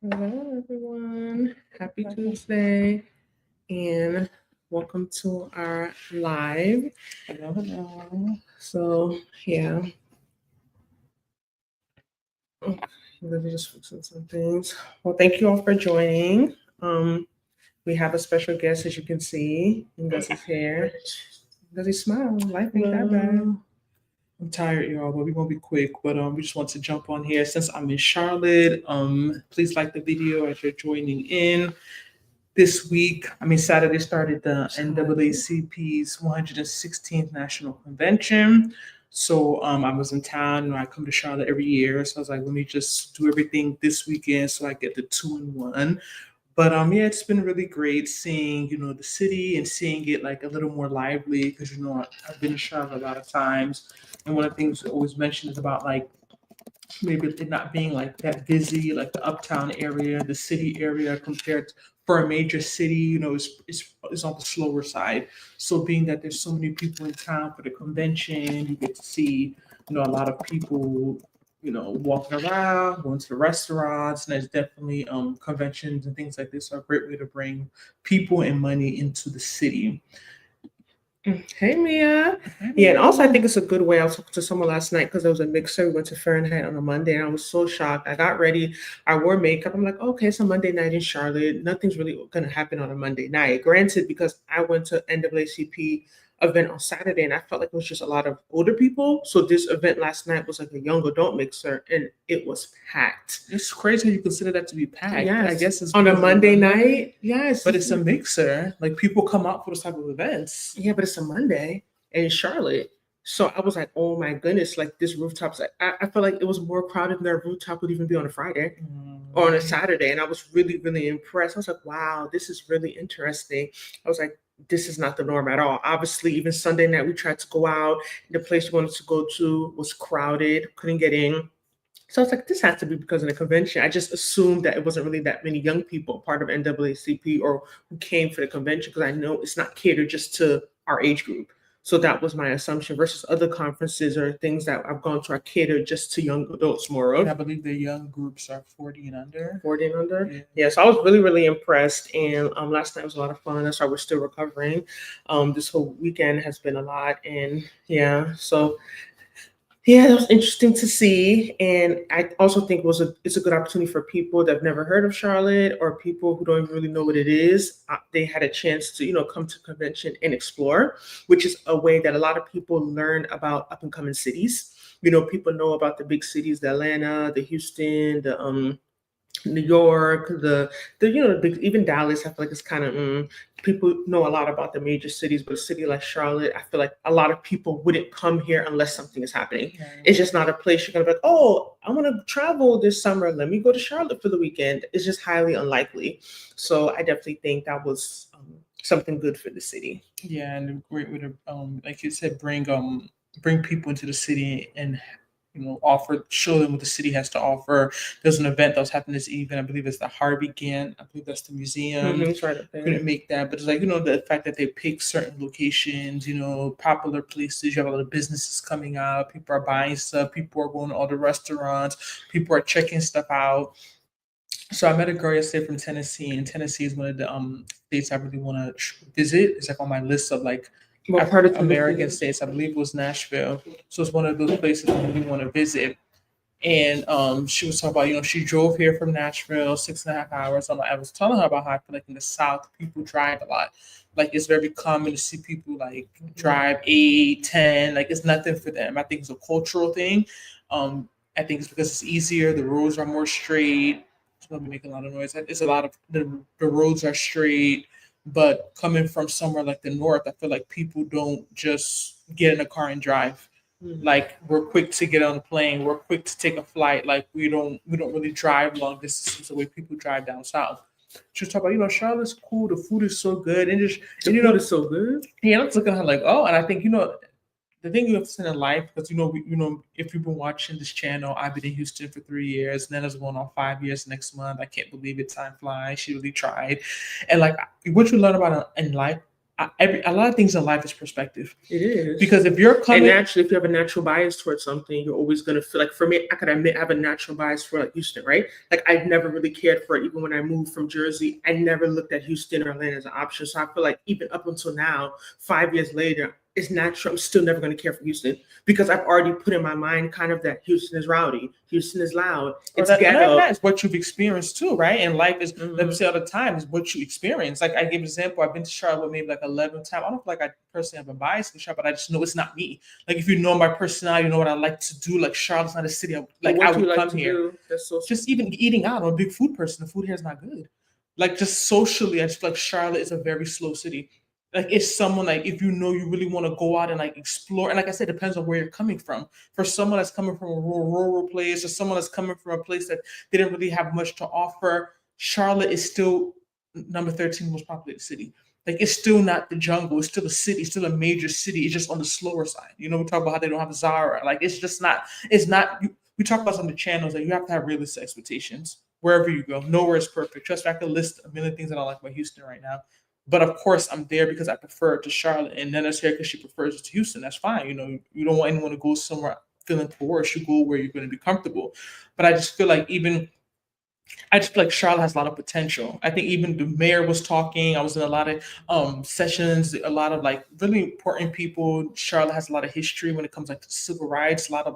Hello, everyone. Happy Tuesday, and welcome to our live. Hello. So, yeah, let me just fix some things. Well, thank you all for joining. We have a special guest, as you can see, and Gus is here. Does he smile? Life ain't that bad. I'm tired, y'all, but we're gonna be quick. But we just want to jump on here since I'm in Charlotte. Please like the video as you're joining in. This week, Saturday started the NAACP's 116th National Convention. So I was in town. I come to Charlotte every year, so I was like, let me just do everything this weekend so I get the 2-in-1. But yeah, it's been really great seeing the city and seeing it like a little more lively because I've been to Charlotte a lot of times, and one of the things we always mention is about like maybe it not being like that busy, like the uptown area, the city area compared for a major city, is on the slower side. So being that there's so many people in town for the convention, you get to see, a lot of people, walking around, going to the restaurants, and there's definitely conventions and things like this are a great way to bring people and money into the city. Hey, Mia. Yeah, and also I think it's a good way. I was talking to someone last night because there was a mixer. We went to Fahrenheit on a Monday, and I was so shocked. I got ready. I wore makeup. I'm like, okay, it's a Monday night in Charlotte. Nothing's really going to happen on a Monday night. Granted, because I went to NAACP event on Saturday, and I felt like it was just a lot of older people. So this event last night was like a young adult mixer, and it was packed. It's crazy how you consider that to be packed. Yes. I guess it's On a because of Monday the night. Yes. but it's a mixer. Like people come out for those type of events. Yeah, but it's a Monday in Charlotte. So I was like, oh my goodness, like this rooftop's like, I felt like it was more crowded than their rooftop would even be on a Friday or on a Saturday. And I was really, really impressed. I was like, wow, this is really interesting. I was like, this is not the norm at all. Obviously, even Sunday night, we tried to go out. The place we wanted to go to was crowded, couldn't get in. So I was like, this has to be because of the convention. I just assumed that it wasn't really that many young people part of NAACP or who came for the convention because I know it's not catered just to our age group. So that was my assumption versus other conferences or things that I've gone to are catered just to young adults more of. And I believe the young groups are 40 and under. 40 and under. Yeah, so I was really, really impressed. And last night was a lot of fun. That's why we're still recovering. This whole weekend has been a lot. And yeah, so yeah, that was interesting to see, and I also think it's a good opportunity for people that have never heard of Charlotte or people who don't really know what it is. They had a chance to come to convention and explore, which is a way that a lot of people learn about up and coming cities. People know about the big cities, the Atlanta, the Houston, the New York, the big, even Dallas. I feel like it's kind of people know a lot about the major cities, but a city like Charlotte, I feel like a lot of people wouldn't come here unless something is happening. It's just not a place you're gonna be like, oh, I want to travel this summer. Let me go to Charlotte for the weekend. It's just highly unlikely. So I definitely think that was something good for the city. Yeah, and a great way to like you said, bring people into the city and show them what the city has to offer. There's an event that was happening this evening. I believe it's the Harvey Gantt. I believe that's the museum. It's right up there. Couldn't make that, but it's like the fact that they pick certain locations, popular places. You have a lot of businesses coming out. People are buying stuff. People are going to all the restaurants. People are checking stuff out. So I met a girl yesterday from Tennessee, and Tennessee is one of the states I really want to visit. It's like on my list of like What part of American states. I believe it was Nashville. So it's one of those places I really want to visit. And she was talking about, she drove here from Nashville 6.5 hours. I was telling her about how I feel like in the South, people drive a lot. Like it's very common to see people like drive 8, 10. Like it's nothing for them. I think it's a cultural thing. I think it's because it's easier. The roads are more straight. It's going to make a lot of noise. It's a lot of the roads are straight. But coming from somewhere like the North, I feel like people don't just get in a car and drive. Like we're quick to get on a plane, we're quick to take a flight. Like we don't really drive long distances the way people drive down south. She was talking about, Charlotte's cool, the food is so good, and just The food is so good. yeah, I was looking at her like, oh, and I think the thing you have to see in life, because if you've been watching this channel, I've been in Houston for 3 years, and then it's going on 5 years next month. I can't believe it, time flies. She really tried, and like what you learn about in life, a lot of things in life is perspective. It is. Because if you're coming, and naturally, if you have a natural bias towards something, you're always going to feel like, for me, I could admit I have a natural bias for like Houston, right? Like I've never really cared for it. Even when I moved from Jersey, I never looked at Houston or Atlanta as an option. So I feel like even up until now, 5 years later, it's natural. I'm still never going to care for Houston because I've already put in my mind kind of that Houston is rowdy, Houston is loud, it's ghetto. That's what you've experienced too, right? And life is, Mhm. let me say all the time, is what you experience. Like I give an example, I've been to Charlotte maybe like 11 times. I don't feel like I personally have a bias in Charlotte, but I just know it's not me. Like if you know my personality, you know what I like to do. Like Charlotte's not a city like What I do you would like come to here. do? That's so Just even eating out. I'm a big food person. The food here is not good. Like just socially, I just feel like Charlotte is a very slow city. Like it's someone like if you know you really want to go out and like explore, and like I said, it depends on where you're coming from. For someone that's coming from a rural place, or someone that's coming from a place that didn't really have much to offer, Charlotte is still number 13 most populated city. Like it's still not the jungle. It's still a city. It's still a major city. It's just on the slower side. You know, we talk about how they don't have Zara. Like it's just not. It's not. We talk about some of the channels that you have to have realistic expectations wherever you go. Nowhere is perfect. Trust me, I could list a million things that I like about Houston right now. But of course, I'm there because I prefer it to Charlotte, and then it's here because she prefers it to Houston. That's fine. You know, you don't want anyone to go somewhere feeling coerced. You go where you're going to be comfortable. But I just feel like I just feel like Charlotte has a lot of potential. I think even the mayor was talking. I was in a lot of sessions, a lot of like really important people. Charlotte has a lot of history when it comes like to civil rights. A lot of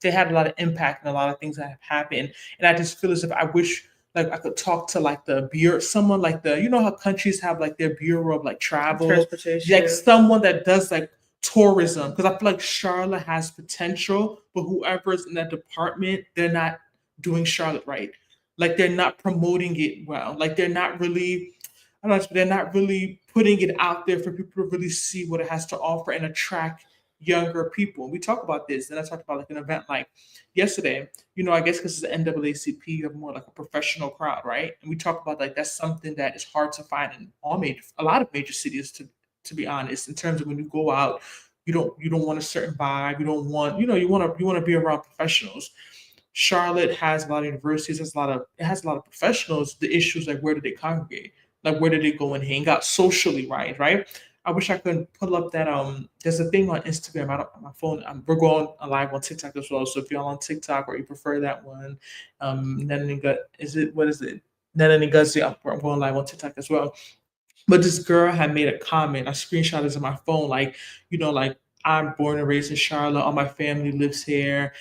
they had a lot of impact and a lot of things that have happened. And I just feel as if I wish like I could talk to like the bureau, someone like you know how countries have like their bureau of like travel, transportation. like someone that does like tourism. Because I feel like Charlotte has potential, but whoever's in that department, they're not doing Charlotte right. Like they're not promoting it well. Like they're not really, I don't know, they're not really putting it out there for people to really see what it has to offer and attract younger people. We talk about this, and I talked about like an event like yesterday. You know, I guess because it's the NAACP, you have more like a professional crowd, right? And we talk about like that's something that is hard to find in a lot of major cities. To be honest, in terms of when you go out, you don't want a certain vibe. You don't want you want to be around professionals. Charlotte has a lot of universities. It has a lot of professionals. The issues like where do they congregate? Like where do they go and hang out socially? Right. I wish I could pull up that. There's a thing on Instagram. I don't on my phone. We're going live on TikTok as well. So if you're on TikTok or you prefer that one, is it what is it? I'm going live on TikTok as well. But this girl had made a comment. I screenshot this on my phone, like, like I'm born and raised in Charlotte. All my family lives here.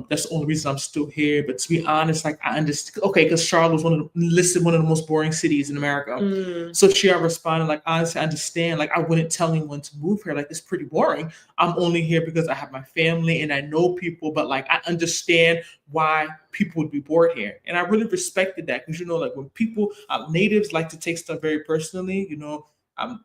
That's the only reason I'm still here. But to be honest, like I understand. Okay, because Charlotte was listed one of the most boring cities in America. So she responded like, honestly, I understand. Like I wouldn't tell anyone to move here. Like it's pretty boring. I'm only here because I have my family and I know people. But like I understand why people would be bored here. And I really respected that because, like when people, natives like to take stuff very personally, I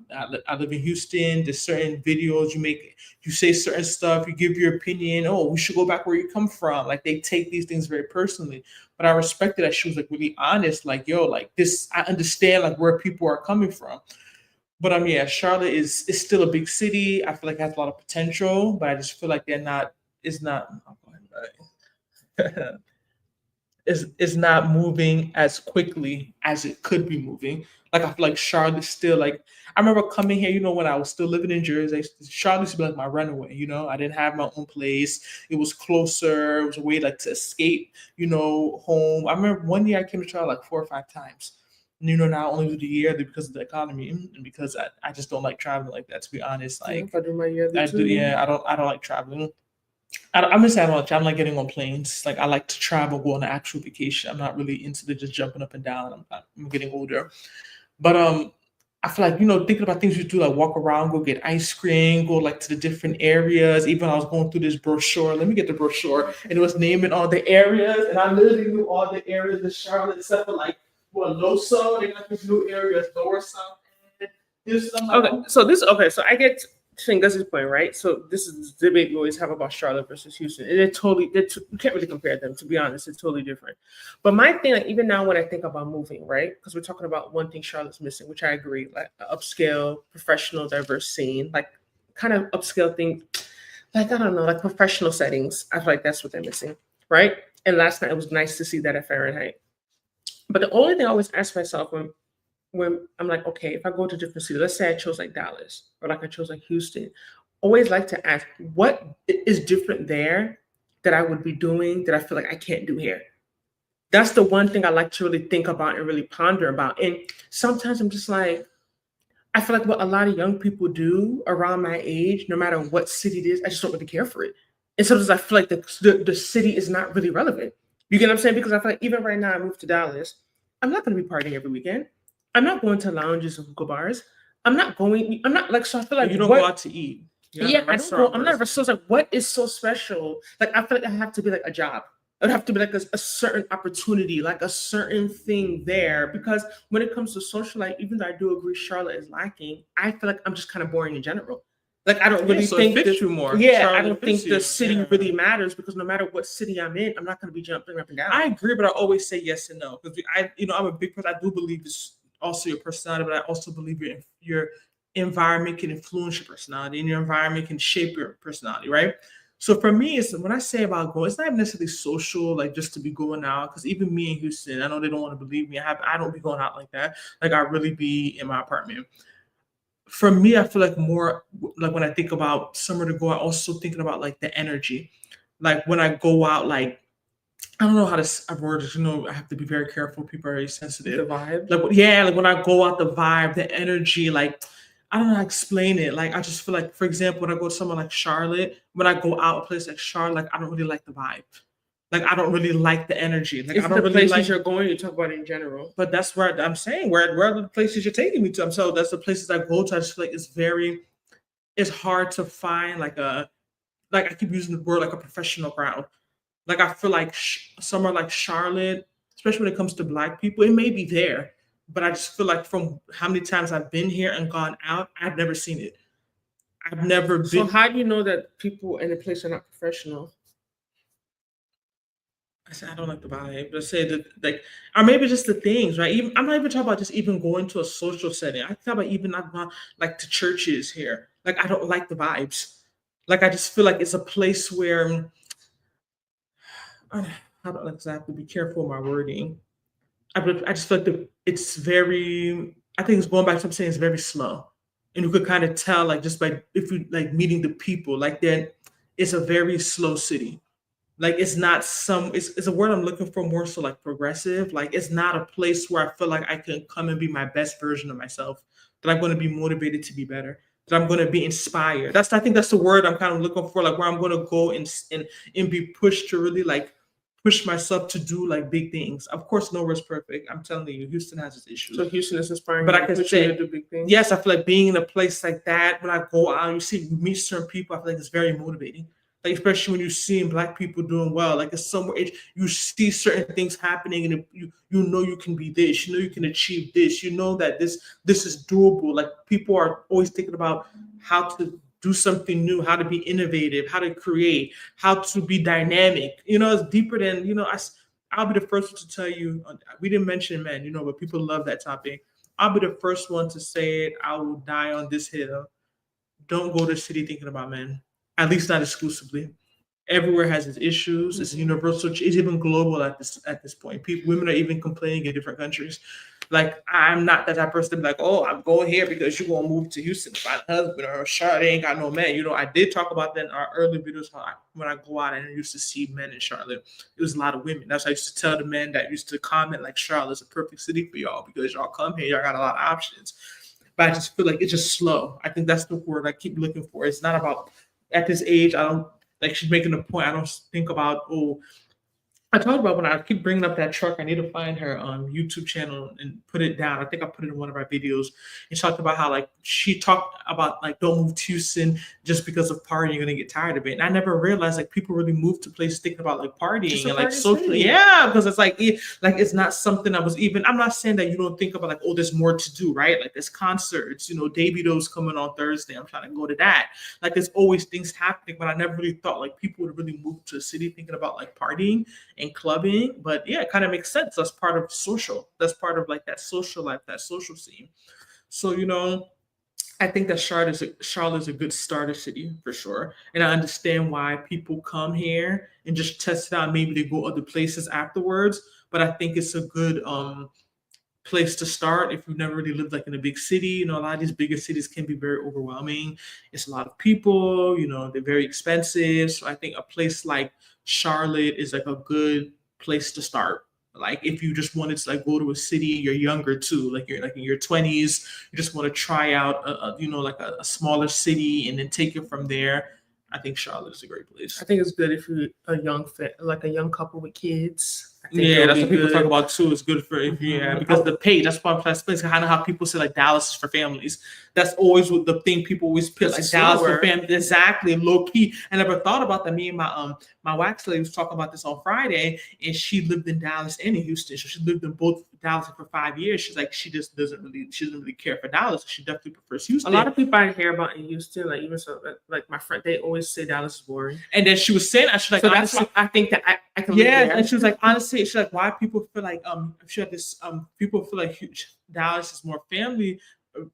live in Houston. There's certain videos you make, you say certain stuff, you give your opinion. Oh, we should go back where you come from. Like they take these things very personally. But I respected that she was like really honest, like, yo, like this, I understand like where people are coming from. But yeah, Charlotte is still a big city. I feel like it has a lot of potential, but I just feel like it's not is not moving as quickly as it could be moving. Like I feel like Charlotte's still like I remember coming here, when I was still living in Jersey, Charlotte used to be like my runaway, I didn't have my own place. It was closer, it was a way like to escape, home. I remember one year I came to Charlotte like 4 or 5 times. Not only with the year because of the economy and because I just don't like traveling like that, to be honest. Like if I do my year I do, yeah, I don't like traveling. I'm gonna say I don't like traveling. I like getting on planes. Like I like to travel, go on an actual vacation. I'm not really into the just jumping up and down. I'm getting older, but I feel like thinking about things you do, like walk around, go get ice cream, go like to the different areas. Even I was going through this brochure. Let me get the brochure, and it was naming all the areas, and I literally knew all the areas of Charlotte except for like Loso. They got these new areas, North, South End. So I get to Gus's point, right? So this is the debate we always have about Charlotte versus Houston, and you can't really compare them. To be honest, it's totally different. But my thing, like even now when I think about moving, right? Because we're talking about one thing Charlotte's missing, which I agree, like an upscale, professional, diverse scene, like kind of upscale thing, like I don't know, like professional settings. I feel like that's what they're missing, right? And last night it was nice to see that at Fahrenheit. But the only thing I always ask myself when when I'm like, okay, if I go to different cities, let's say I chose like Dallas or like I chose like Houston, always like to ask what is different there that I would be doing that I feel like I can't do here. That's the one thing I like to really think about and really ponder about. And sometimes I'm just like, I feel like what a lot of young people do around my age, no matter what city it is, I just don't really care for it. And sometimes I feel like the city is not really relevant. You get what I'm saying? Because I feel like even right now, I moved to Dallas. I'm not going to be partying every weekend. I'm not going to lounges and hookah bars. I'm not like, so I feel like You don't go out to eat. yeah, I don't go. I'm not. So it's like, what is so special? Like, I feel like I have to be like a job. It would have to be like a certain opportunity, like a certain thing there. Because when it comes to social life, even though I do agree Charlotte is lacking, I feel like I'm just kind of boring in general. Like, I don't really so think it fits that, you more. yeah, I Charlotte don't fits think the you. city Yeah. really matters because no matter what city I'm in, I'm not going to be jumping up and down. I agree, but I always say yes and no because I'm a big person. I do believe it's also your personality, but I also believe your environment can influence your personality, and your environment can shape your personality, right? So for me, it's when I say about going, it's not necessarily social, like just to be going out. Because even me in Houston, I know they don't want to believe me. I don't be going out like that. Like I really be in my apartment. For me, I feel like more like when I think about somewhere to go, I also thinking about like the energy. Like when I go out, like I don't know how to word it. I have to be very careful. People are very sensitive. The vibe. Like, yeah, like when I go out, the vibe, the energy, like, I don't know how to explain it. Like, I just feel like, for example, when I go to somewhere like Charlotte, when I go out a place like Charlotte, like, I don't really like the vibe. Like, I don't really like the energy. Like, It's I don't the really places like. you're going. You talk about it in general. But that's where I'm saying, where are the places you're taking me to? So that's the places I go to. I just feel like it's hard to find like I keep using the word like a professional crowd. Like I feel like somewhere like Charlotte, especially when it comes to Black people, it may be there, but I just feel like from how many times I've been here and gone out, I've never seen it. I've never So been. how do you know that people in the place are not professional? I said I don't like the vibe. Let's say that like, or maybe just the things, right? Even I'm not even talking about just even going to a social setting. I talk about even not going like to churches here. Like I don't like the vibes. Like I just feel like it's a place where how do I exactly be careful of my wording? I just feel like it's very. I think it's going back to what I'm saying. It's very slow, and you could kind of tell like just by if you like meeting the people like that. It's a very slow city. Like it's not some. It's a word I'm looking for more so like progressive. Like it's not a place where I feel like I can come and be my best version of myself. That I'm going to be motivated to be better. That I'm going to be inspired. I think that's the word I'm kind of looking for. Like where I'm going to go and be pushed to really like push myself to do like big things. Of course, nowhere's perfect. I'm telling you, Houston has its issues. So Houston is inspiring. But you I to can push you say, to do big things. yes, I feel like being in a place like that, when I go out, you meet certain people, I feel like it's very motivating. Like, especially when you're seeing Black people doing well, like it's somewhere you see certain things happening and you know you can be this, you know you can achieve this, you know that this is doable. Like people are always thinking about how to do something new, how to be innovative, how to create, how to be dynamic. It's deeper than, I'll be the first one to tell you, we didn't mention men, but people love that topic. I'll be the first one to say it. I will die on this hill. Don't go to the city thinking about men, at least not exclusively. Everywhere has its issues. It's universal. It's even global at this point. Women are even complaining in different countries. Like I'm not that type of person to be like, oh, I'm going here because you won't move to Houston to find a husband or Charlotte ain't got no man. I did talk about that in our early videos. When I go out and I used to see men in Charlotte, it was a lot of women. That's why I used to tell the men that used to comment like Charlotte's a perfect city for y'all because y'all come here, y'all got a lot of options. But I just feel like it's just slow. I think that's the word I keep looking for. It's not about at this age. I don't like she's making a point. I don't think about I talked about when I keep bringing up that truck. I need to find her YouTube channel and put it down. I think I put it in one of our videos. And she talked about how like she talked about like don't move to Houston just because of partying. You're gonna get tired of it. And I never realized like people really move to places thinking about like partying and like social. Yeah, because it's like it's not something I was even. I'm not saying that you don't think about like there's more to do, right? Like there's concerts. Davido's coming on Thursday. I'm trying to go to that. Like there's always things happening, but I never really thought like people would really move to a city thinking about like partying and clubbing. But yeah, it kind of makes sense. That's part of social. That's part of like that social life, that social scene. So I think that Charlotte is a good starter city for sure, and I understand why people come here and just test it out. Maybe they go other places afterwards, but I think it's a good place to start if you've never really lived like in a big city. You know, a lot of these bigger cities can be very overwhelming. It's a lot of people, you know, they're very expensive. So I think a place like Charlotte is like a good place to start. Like if you just wanted to like go to a city, you're younger too, like you're like in your 20s, you just want to try out you know, like a smaller city and then take it from there. I think Charlotte is a great place. I think it's good if you're a like a young couple with kids. I think Yeah, it'll that's be what people good. talk about too. It's good for if yeah, Mhm. because the pay. That's why that's kind of how people say like Dallas is for families. That's always what the thing people always put like It's Dallas for slower. families. Exactly, low key. I never thought about that. Me and my wax lady was talking about this on Friday, and she lived in Dallas and in Houston. So she lived in both Dallas for 5 years. She's like she doesn't really care for Dallas. She definitely prefers A Houston. lot of people I hear about in Houston, like even so, like my friend, they always say Dallas is boring. And then she was saying, I should like So that's honestly, why I think that I can live yeah, there. and she was like, honestly, she's like, why people feel like she had this people feel like Dallas is more family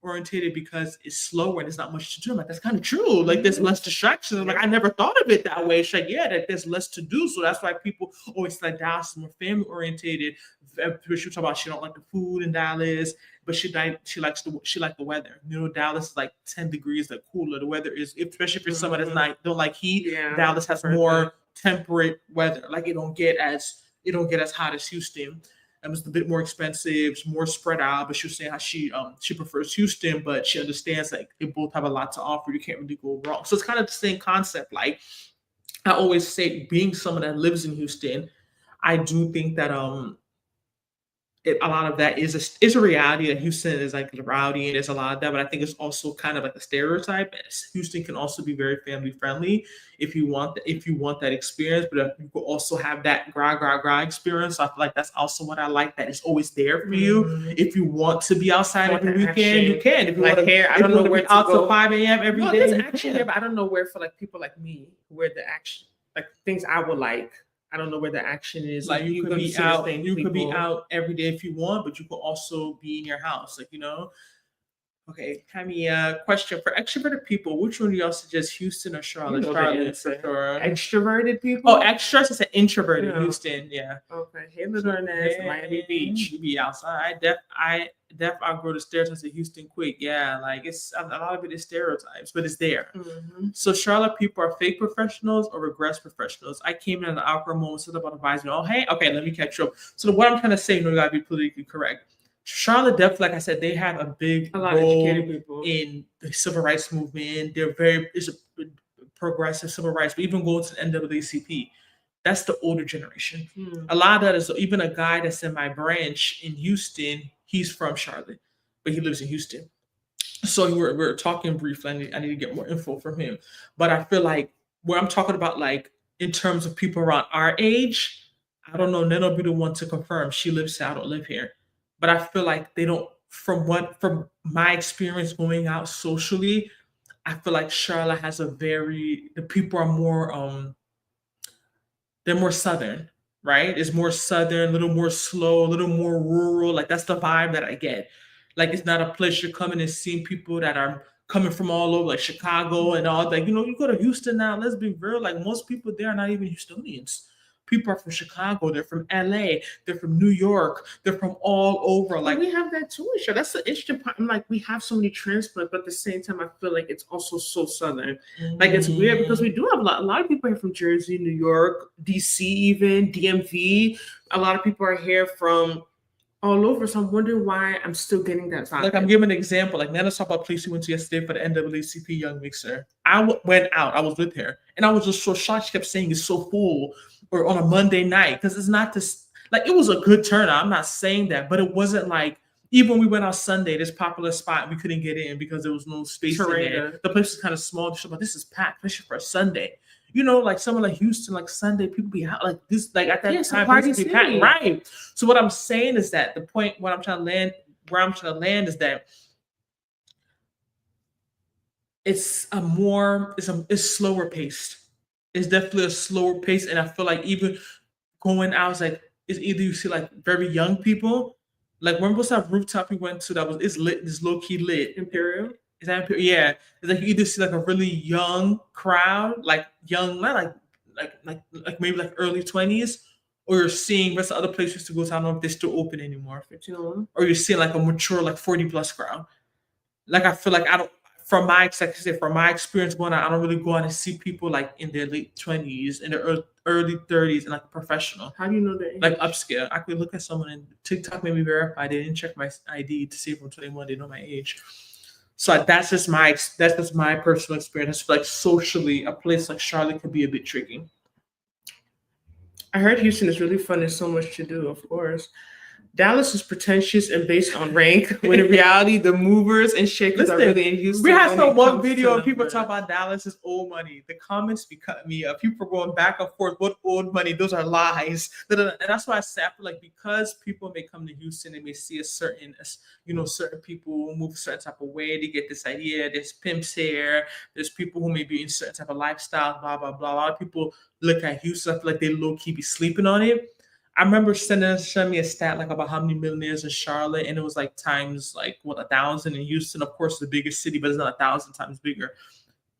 orientated because it's slower and there's not much to do. I'm like, that's kind of true. Like there's less distractions. I'm like, I never thought of it that way. She's like, yeah, that there's less to do. So that's why people always like Dallas is more family orientated. She was talking about she don't like the food in Dallas, but she likes the weather. You know, Dallas is like 10 degrees, like cooler. The weather is, especially for someone that's not don't like heat. Yeah, Dallas has perfect. more temperate weather. Like it don't get as hot as Houston. It's a bit more expensive, it's more spread out. But she was saying how she prefers Houston, but she understands like they both have a lot to offer. You can't really go wrong. So it's kind of the same concept. Like I always say, being someone that lives in Houston, I do think that a lot of that is a reality that Houston is like rowdy and there's a lot of that, but I think it's also kind of like a stereotype. Houston can also be very family friendly if you want that experience, but you could also have that gra experience. So I feel like that's also what I like, that it's always there for you. If you want to be outside every weekend, you can. If you like want to, here, I don't know where to out go. to 5 a.m. every day. There's action here, but I don't know where for like people like me, where the action, like things I would like. I don't know where the action is. Like you could be out, could be out every day if you want, but you could also be in your house, like, you know. Okay, Camille, question for extroverted people: which one do y'all suggest, Houston or Charlotte? Charlotte for sure. Extroverted people. Oh, extra. I said introverted. Yeah. Houston, yeah. Okay, hey, Millionaires, Miami Beach. You be outside. I outgrow the stereotypes of Houston quick. Yeah, like it's a lot of it is stereotypes, but it's there. Mm-hmm. So Charlotte people are fake professionals or regress professionals. I came in an awkward moment, said about advising. Oh, hey, okay, let me catch you up. So what I'm trying to say, you know, you gotta be politically correct. Charlotte definitely, like I said, they have a big role in the civil rights movement. It's a progressive civil rights, but even going to the NAACP. That's the older generation. A lot of that is even a guy that's in my branch in Houston. He's from Charlotte, but he lives in Houston. So we're talking briefly. I need to get more info from him. But I feel like where I'm talking about, like in terms of people around our age, I don't know. They'll be the one to confirm. She lives here. I don't live here. But I feel like they don't. From my experience going out socially, I feel like Charlotte has the people are more they're more southern, right? It's more southern, a little more slow, a little more rural. Like that's the vibe that I get. Like it's not a place you're coming and seeing people that are coming from all over, like Chicago and all. Like, you know, you go to Houston now, let's be real. Like most people there are not even Houstonians. People are from Chicago, they're from LA, they're from New York, they're from all over. Like we have that too, sure. That's the interesting part. Like we have so many transplants, but at the same time, I feel like it's also so southern. Like it's weird because we do have a lot of people here from Jersey, New York, DC, even DMV. A lot of people are here from all over. So I'm wondering why I'm still getting that vibe. Like I'm giving an example. Like Nana talked about place we went to yesterday for the NAACP Young Mixer. I went out. I was with her, and I was just so shocked. She kept saying it's so full, or on a Monday night, because it's not this. Like it was a good turnout. I'm not saying that, but it wasn't like even when we went out Sunday, this popular spot we couldn't get in because there was no space in there. The place was kind of small. But this is packed, especially for a Sunday. You know, like someone like Houston, like Sunday, people be out like this, like at that time, party city. Right. So what I'm saying is that the point where I'm trying to land is that it's slower paced. It's definitely a slower pace. And I feel like even going out, it's like it's either you see like very young people, like when was that rooftop we went to that it's lit, it's low key lit. Imperial. Is that yeah? It's like you either see like a really young crowd, like young, not like maybe like early 20s, or you're seeing what's the other place used to go to, I don't know if they're still open anymore. 1501. Or you're seeing like a mature, like 40 plus crowd. Like I feel like I don't, from my experience going out, I don't really go out and see people like in their late 20s, in their early 30s, and like professional. How do you know that? Like upscale. I could look at someone and TikTok made me verify. They didn't check my ID to see if I'm 21. They know my age. So that's just my personal experience. I feel like socially, a place like Charlotte could be a bit tricky. I heard Houston is really fun. There's so much to do, of course. Dallas is pretentious and based on rank, when in reality, the movers and shakers are really in Houston. We had some one video and people talk about Dallas is old money. The comments be cutting me up. People going back and forth. What old money? Those are lies. And that's why I say, I feel like because people may come to Houston, they may see certain people move a certain type of way. They get this idea. There's pimps here. There's people who may be in certain type of lifestyle, blah, blah, blah. A lot of people look at Houston, I feel like they low-key be sleeping on it. I remember showing me a stat like about how many millionaires in Charlotte, and it was like times like 1,000 in Houston. Of course, the biggest city, but it's not 1,000 times bigger.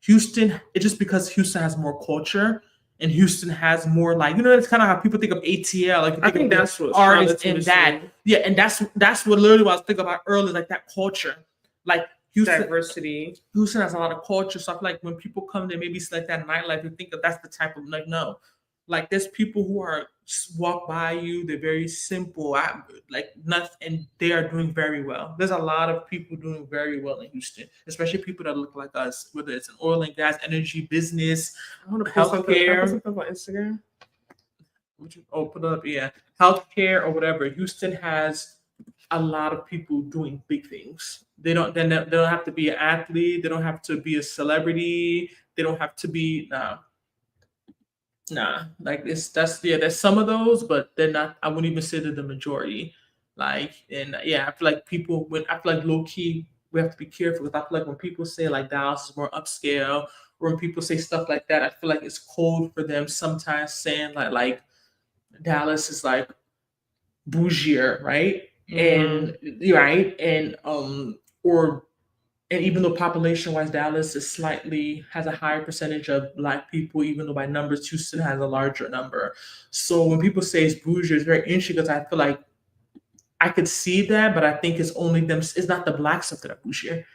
Houston, it's just because Houston has more culture, and Houston has more like, it's kind of how people think of ATL. Like I think that's what artists in that. Yeah, and that's what literally what I was thinking about earlier, like that culture, like Houston, diversity. Houston has a lot of culture, so I feel like when people come there, maybe it's like that nightlife, they think that that's the type of like no. Like there's people who are walk by you, they're very simple, like nothing, and they are doing very well. There's a lot of people doing very well in Houston, especially people that look like us, whether it's an oil and gas, energy, business, healthcare. Something on Instagram. Put up, yeah, healthcare or whatever. Houston has a lot of people doing big things. They don't have to be an athlete. They don't have to be a celebrity. They don't have to be like there's some of those, but they're not. I wouldn't even say they're the majority. Like, and yeah, I feel like low key, we have to be careful because I feel like when people say like Dallas is more upscale, or when people say stuff like that, I feel like it's cold for them sometimes saying like Dallas is like bougier, right? Mm-hmm. And even though population-wise, Dallas has a higher percentage of Black people, even though by numbers, Houston has a larger number. So when people say it's bougie, it's very interesting because I feel like I could see that, but I think it's only them. It's not the Black stuff that are bougie.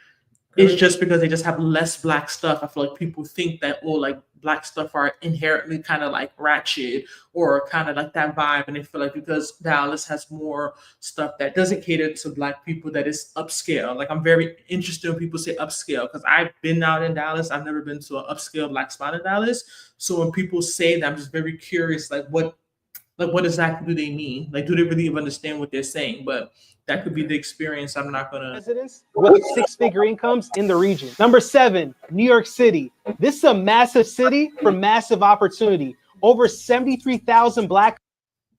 It's just because they just have less Black stuff. I feel like people think that, like Black stuff are inherently kind of like ratchet or kind of like that vibe. And they feel like because Dallas has more stuff that doesn't cater to Black people, that is upscale. Like I'm very interested when people say upscale because I've been out in Dallas. I've never been to an upscale Black spot in Dallas. So when people say that, I'm just very curious, like what exactly do they mean? Like, do they really understand what they're saying? But that could be the experience. I'm not gonna. Residents with six-figure incomes in the region. Number 7, New York City. This is a massive city for massive opportunity. Over 73,000 Black.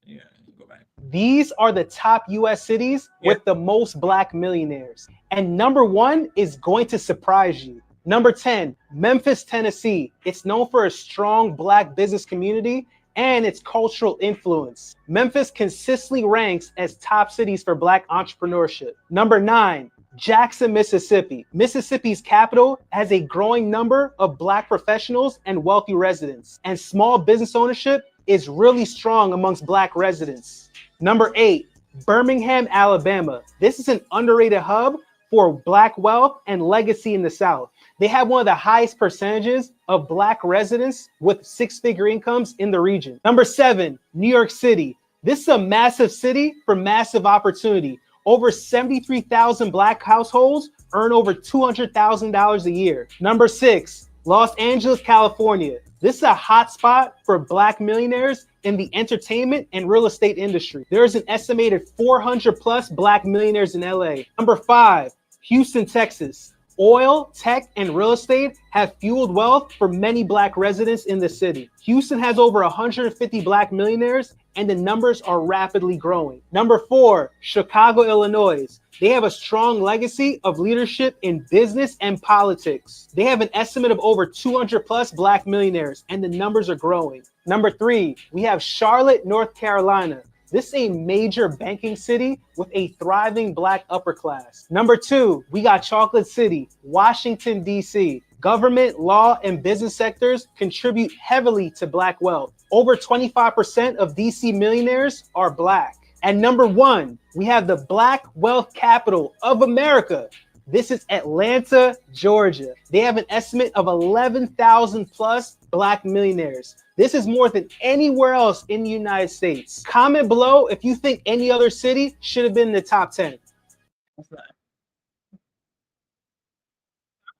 Yeah, go back. These are the top U.S. cities with the most Black millionaires. And number 1 is going to surprise you. Number 10, Memphis, Tennessee. It's known for a strong Black business community and its cultural influence. Memphis consistently ranks as top cities for Black entrepreneurship. Number 9, Jackson, Mississippi. Mississippi's capital has a growing number of Black professionals and wealthy residents, and small business ownership is really strong amongst Black residents. Number 8, Birmingham, Alabama. This is an underrated hub for Black wealth and legacy in the South. They have one of the highest percentages of Black residents with six-figure incomes in the region. Number 7, New York City. This is a massive city for massive opportunity. Over 73,000 Black households earn over $200,000 a year. Number 6, Los Angeles, California. This is a hot spot for Black millionaires in the entertainment and real estate industry. There is an estimated 400 plus Black millionaires in LA. Number 5, Houston, Texas. Oil, tech, and real estate have fueled wealth for many Black residents in the city. Houston has over 150 Black millionaires, and the numbers are rapidly growing. Number 4, Chicago, Illinois. They have a strong legacy of leadership in business and politics. They have an estimate of over 200 plus Black millionaires, and the numbers are growing. Number 3, we have Charlotte, North Carolina. This is a major banking city with a thriving Black upper class. Number 2, we got Chocolate City, Washington, D.C. government, law, and business sectors contribute heavily to Black wealth. Over 25% of DC millionaires are Black. And number 1, we have the Black wealth capital of America. This is Atlanta, Georgia. They have an estimate of 11,000 plus Black millionaires. This is more than anywhere else in the United States. Comment below if you think any other city should have been in the top 10.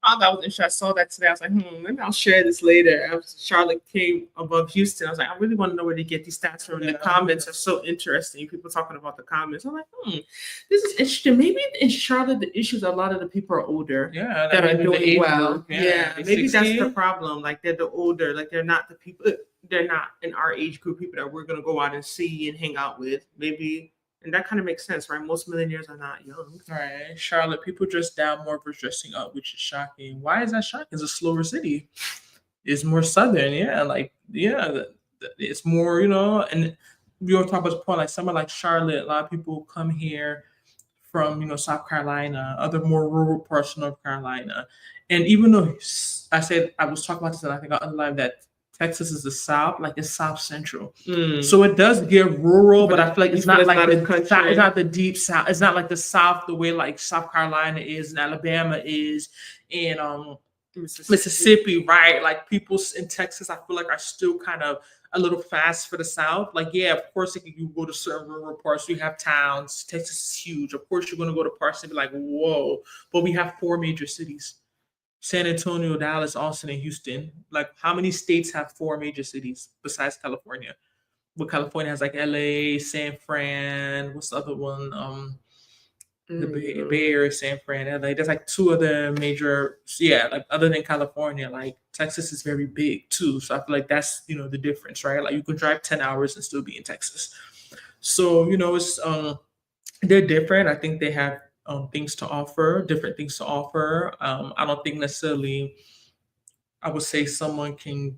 I thought that was interesting. I saw that today. I was like, maybe I'll share this later. Charlotte came above Houston. I was like, I really want to know where they get these stats from. The comments are so interesting. People talking about the comments. I'm like, this is interesting. Maybe in Charlotte, the issues, a lot of the people are older. Yeah, that are doing well. Yeah, maybe that's the problem. Like they're the older, like they're not the people, they're not in our age group, people that we're going to go out and see and hang out with. Maybe. And that kind of makes sense, right? Most millionaires are not young. Right. Charlotte, people dress down more for dressing up, which is shocking. Why is that shocking? It's a slower city. It's more southern. It's more, and we all talk about the point, like somewhere like Charlotte, a lot of people come here from, South Carolina, other more rural parts of North Carolina. And even though I was talking about this, and I think I underlined that Texas is the South, like it's South Central. So it does get rural, but I feel like it's not like it's not the deep South. It's not like the South, the way like South Carolina is and Alabama is and Mississippi, right? Like people in Texas, I feel like are still kind of a little fast for the South. Like, yeah, of course, if you go to certain rural parts, you have towns. Texas is huge. Of course, you're going to go to parts and be like, whoa. But we have 4 major cities. San Antonio, Dallas, Austin, and Houston. Like, how many states have 4 major cities besides California? Well, California has like LA, San Fran. What's the other one? The Bay Area, San Fran, LA. There's like 2 other major, like other than California. Like Texas is very big too. So I feel like that's the difference, right? Like you can drive 10 hours and still be in Texas. So it's they're different. I think they have different things to offer. I don't think necessarily I would say someone can,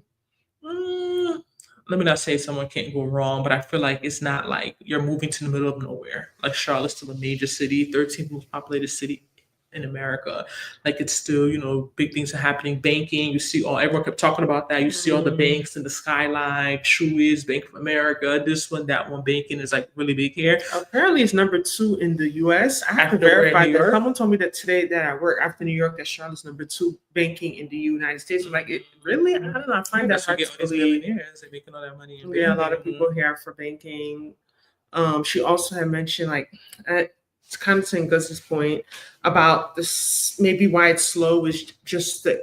let me not say someone can't go wrong, but I feel like it's not like you're moving to the middle of nowhere. Like Charlotte's still a major city, 13th most populated city in America. Like it's still, big things are happening. Banking, you see everyone kept talking about that. You see all the banks in the skyline, Truist, Bank of America, this one, that one. Banking is like really big here. Apparently it's number 2 in the US. I have to verify that. Someone told me that today that I work after New York, that Charlotte's number 2 banking in the United States. I'm like, it really? I don't know. I find that hard to believe. They're making all that money. Yeah, a lot of people here for banking. She also had mentioned it's kind of saying Gus's point about this, maybe why it's slow is just the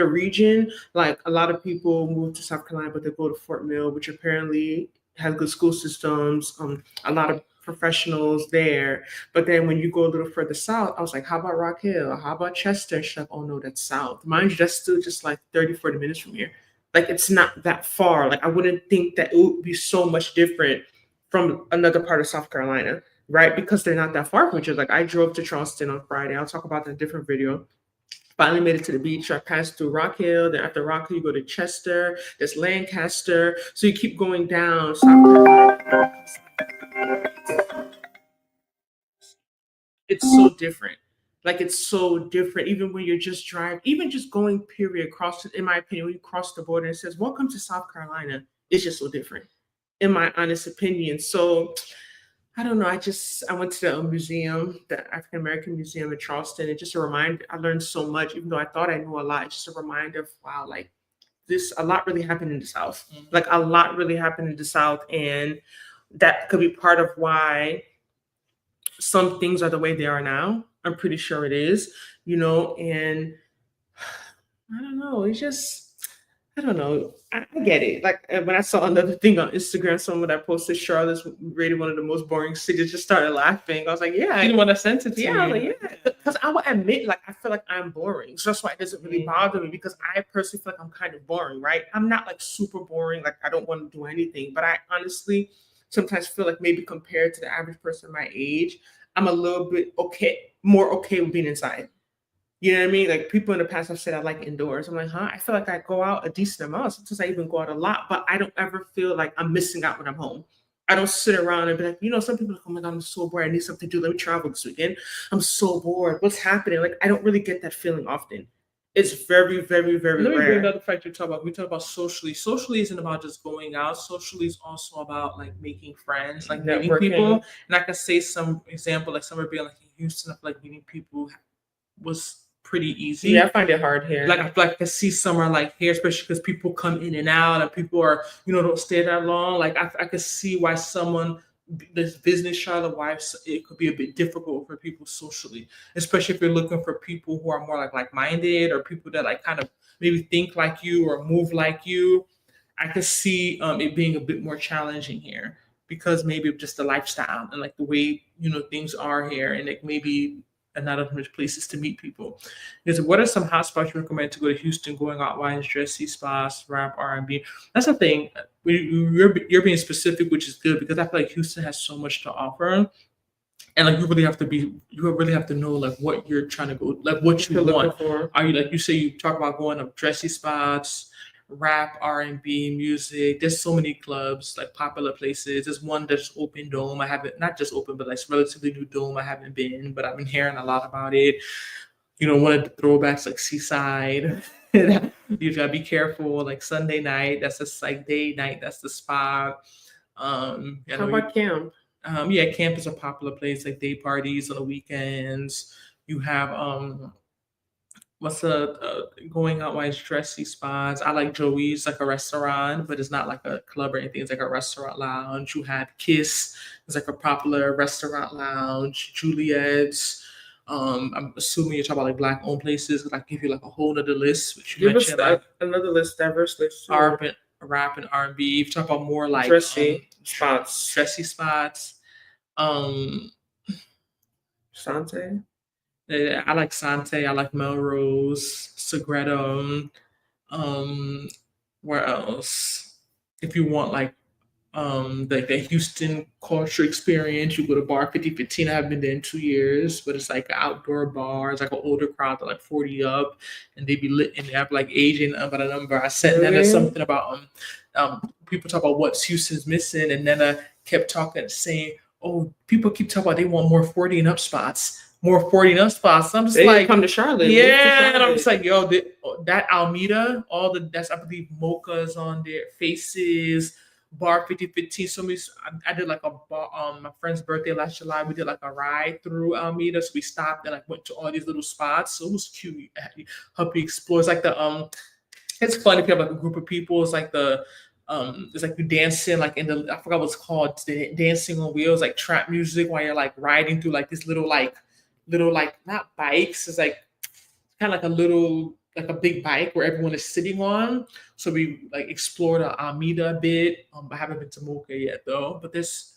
region. Like a lot of people move to South Carolina, but they go to Fort Mill, which apparently has good school systems, a lot of professionals there. But then when you go a little further south, I was like, how about Rock Hill? How about Chester? She's like, oh no, that's south. Mind you, that's still just like 30, 40 minutes from here. Like it's not that far. Like I wouldn't think that it would be so much different from another part of South Carolina. Right, because they're not that far from each other. Like I drove to Charleston on Friday. I'll talk about that in a different video. Finally made it to the beach. I passed through Rock Hill. Then after Rock Hill, you go to Chester. There's Lancaster. So you keep going down South Carolina. It's so different. Like it's so different. Even when you're just driving, even just going period across. In my opinion, when you cross the border and it says "Welcome to South Carolina," it's just so different, in my honest opinion. So. I don't know. I went to the museum, the African American Museum in Charleston. It's just a reminder. I learned so much, even though I thought I knew a lot. It's just a reminder of wow, like a lot really happened in the South. Like a lot really happened in the South, and that could be part of why some things are the way they are now. I'm pretty sure it is, and I don't know. It's just. I don't know. I get it. Like when I saw another thing on Instagram, someone that posted Charlotte's rated one of the most boring cities, just started laughing. I was like, yeah. You want to send it to me? I was like, yeah. Because I would admit, like, I feel like I'm boring. So that's why it doesn't really bother me because I personally feel like I'm kind of boring, right? I'm not like super boring. Like I don't want to do anything. But I honestly sometimes feel like maybe compared to the average person my age, I'm a little bit more okay with being inside. You know what I mean? Like people in the past have said I like indoors. I'm like, huh? I feel like I go out a decent amount. Sometimes I even go out a lot, but I don't ever feel like I'm missing out when I'm home. I don't sit around and be like, some people are like, oh my God, I'm so bored. I need something to do. Let me travel this weekend. I'm so bored. What's happening? Like, I don't really get that feeling often. It's very, very, very Let me bring rare. another factor to talk about. We talk about socially. Socially isn't about just going out. Socially is also about like making friends, like meeting Networking. people. And I can say some example, like somewhere being like in Houston, I feel like meeting people was pretty easy. Yeah, I find it hard here. Like I feel like I see somewhere like here, especially because people come in and out and people are, don't stay that long. Like I could see why someone this business Charlotte wives, it could be a bit difficult for people socially, especially if you're looking for people who are more like-minded or people that like kind of maybe think like you or move like you. I could see it being a bit more challenging here because maybe just the lifestyle and like the way things are here, and like maybe not as much places to meet people. Because what are some hot spots you recommend to go to Houston? Going out, wines, dressy spots, rap, R&B. That's the thing. You're being specific, which is good because I feel like Houston has so much to offer, and like you really have to know like what you're trying to go, like what you want. Are you like you say you talk about going up dressy spots, rap, R&B music. There's so many clubs, like popular places. There's one that's open dome. I haven't, not just open, but like relatively new dome. I haven't been, but I've been hearing a lot about it. One of the throwbacks like Seaside. You gotta be careful. Like Sunday night, that's just like day night. That's the spot. How about camp? Yeah, camp is a popular place. Like day parties on the weekends. You have what's going out while it's dressy spots. I like Joey's, like a restaurant, but it's not like a club or anything. It's like a restaurant lounge. You have Kiss, it's like a popular restaurant lounge. Juliet's. I'm assuming you're talking about like black owned places. I give you like a whole other list, which you mentioned like another list, diverse list. Rap and R&B. You talk about more like dressy spots. Sante. I like Sante. I like Melrose, Segredo. Where else? If you want like the Houston culture experience, you go to Bar 5015. I haven't been there in 2 years, but it's like an outdoor bar. It's like an older crowd, they're like 40 up, and they be lit and they have like Asian about a number. I said Nana something about people talk about what's Houston's missing, and Nana kept talking, saying, "Oh, people keep talking about they want more 40 and up spots." More 40 and up spots. I'm just they like, come to Charlotte. Yeah, and I'm just like, yo, that Almeda, that's I believe Mocha's on there, Faces, Bar 5015. So I did like a bar, my friend's birthday last July. We did like a ride through Almeda, so we stopped and like went to all these little spots. So it was cute. Help you explore. It's like it's fun if you have like a group of people. It's like it's like you dancing like in I forgot what it's called, dancing on wheels, like trap music while you're like riding through like this little not bikes. It's like kind of like a big bike where everyone is sitting on. So we like explored Alameda a bit. I haven't been to Mocha yet though, but this.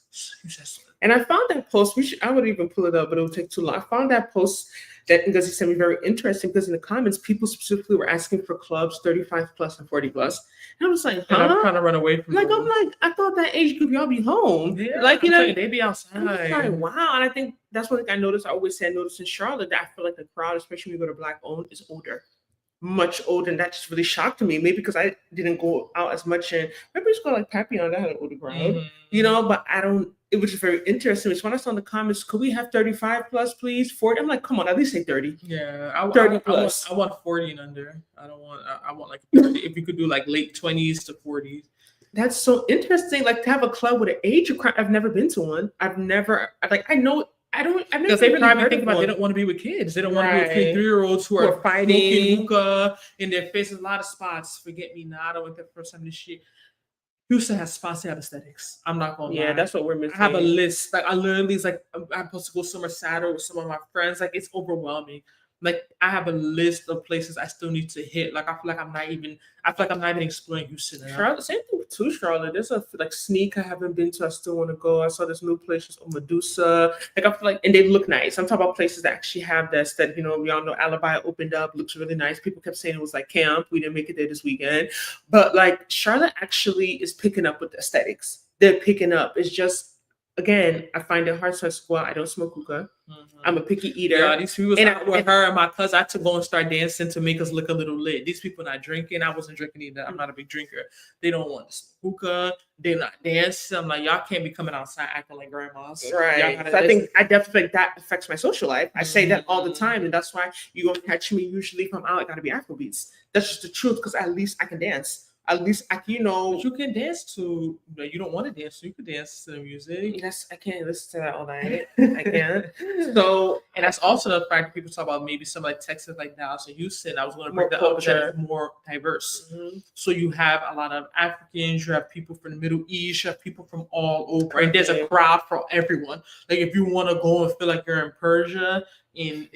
And I found that post. I would even pull it up, but it would take too long. I found that post that because he sent me very interesting because in the comments, people specifically were asking for clubs 35 plus and 40 plus. And I was like, huh? And I'm trying to run away from like, I'm like, I thought that age group, y'all be home. Yeah, like, they be outside. Like, wow. And I think that's one thing I noticed. I always say I noticed in Charlotte that I feel like the crowd, especially when you go to black owned, is older. Much older, and that just really shocked me. Maybe because I didn't go out as much, and maybe it's like Papillon that had an older crowd, but I don't. It was just very interesting. So when I saw in the comments, could we have 35 plus, please? 40. I'm like, come on, at least say 30. Yeah, 30 plus. I want 40 and under. I want like 30. If you could do like late 20s to 40s. That's so interesting. Like to have a club with an age crowd. I've never been to one. I've never Because they probably think about they don't want to be with kids. They don't want to be with 3-year-olds who are fighting hookah in their faces. A lot of spots. Forget me not. I went there for some of this shit. Houston has spots that have aesthetics. I'm not gonna lie. Yeah, that's what we're missing. I have a list. Like I literally like I'm supposed to go somewhere Saturday with some of my friends. Like it's overwhelming. Like I have a list of places I still need to hit. Like I feel like I'm not even exploring Houston. Charlotte, same thing too, Charlotte. There's a like Sneak I haven't been to. I still want to go. I saw this new place on Medusa. Like I feel like, and they look nice. I'm talking about places that actually have that. That we all know Alibi opened up, looks really nice. People kept saying it was like camp. We didn't make it there this weekend, but like Charlotte actually is picking up with the aesthetics. They're picking up. It's just again, I find it hard to go out. I don't smoke hookah. I'm a picky eater. Yeah, these people was And out with her and my cousin. I had to go and start dancing to make us look a little lit. These people not drinking. I wasn't drinking either. I'm not a big drinker. They don't want to smoke hookah. They're not dancing. I'm like, y'all can't be coming outside acting like grandmas. Right. So I think I definitely think that affects my social life. I say that all the time, and that's why you gonna catch me usually if I'm out. It gotta be Afrobeats. That's just the truth, because at least I can dance. At least I can, But you can dance to. You don't want to dance, so you can dance to the music. Yes, I can't listen to that all night. I can't. So, and that's also the fact that people talk about maybe some like Texas, like Dallas or Houston. I was going to bring More that up, culture. that is more diverse. So you have a lot of Africans, you have people from the Middle East, you have people from all over, and there's a crowd for everyone. Like if you want to go and feel like you're in Persia, in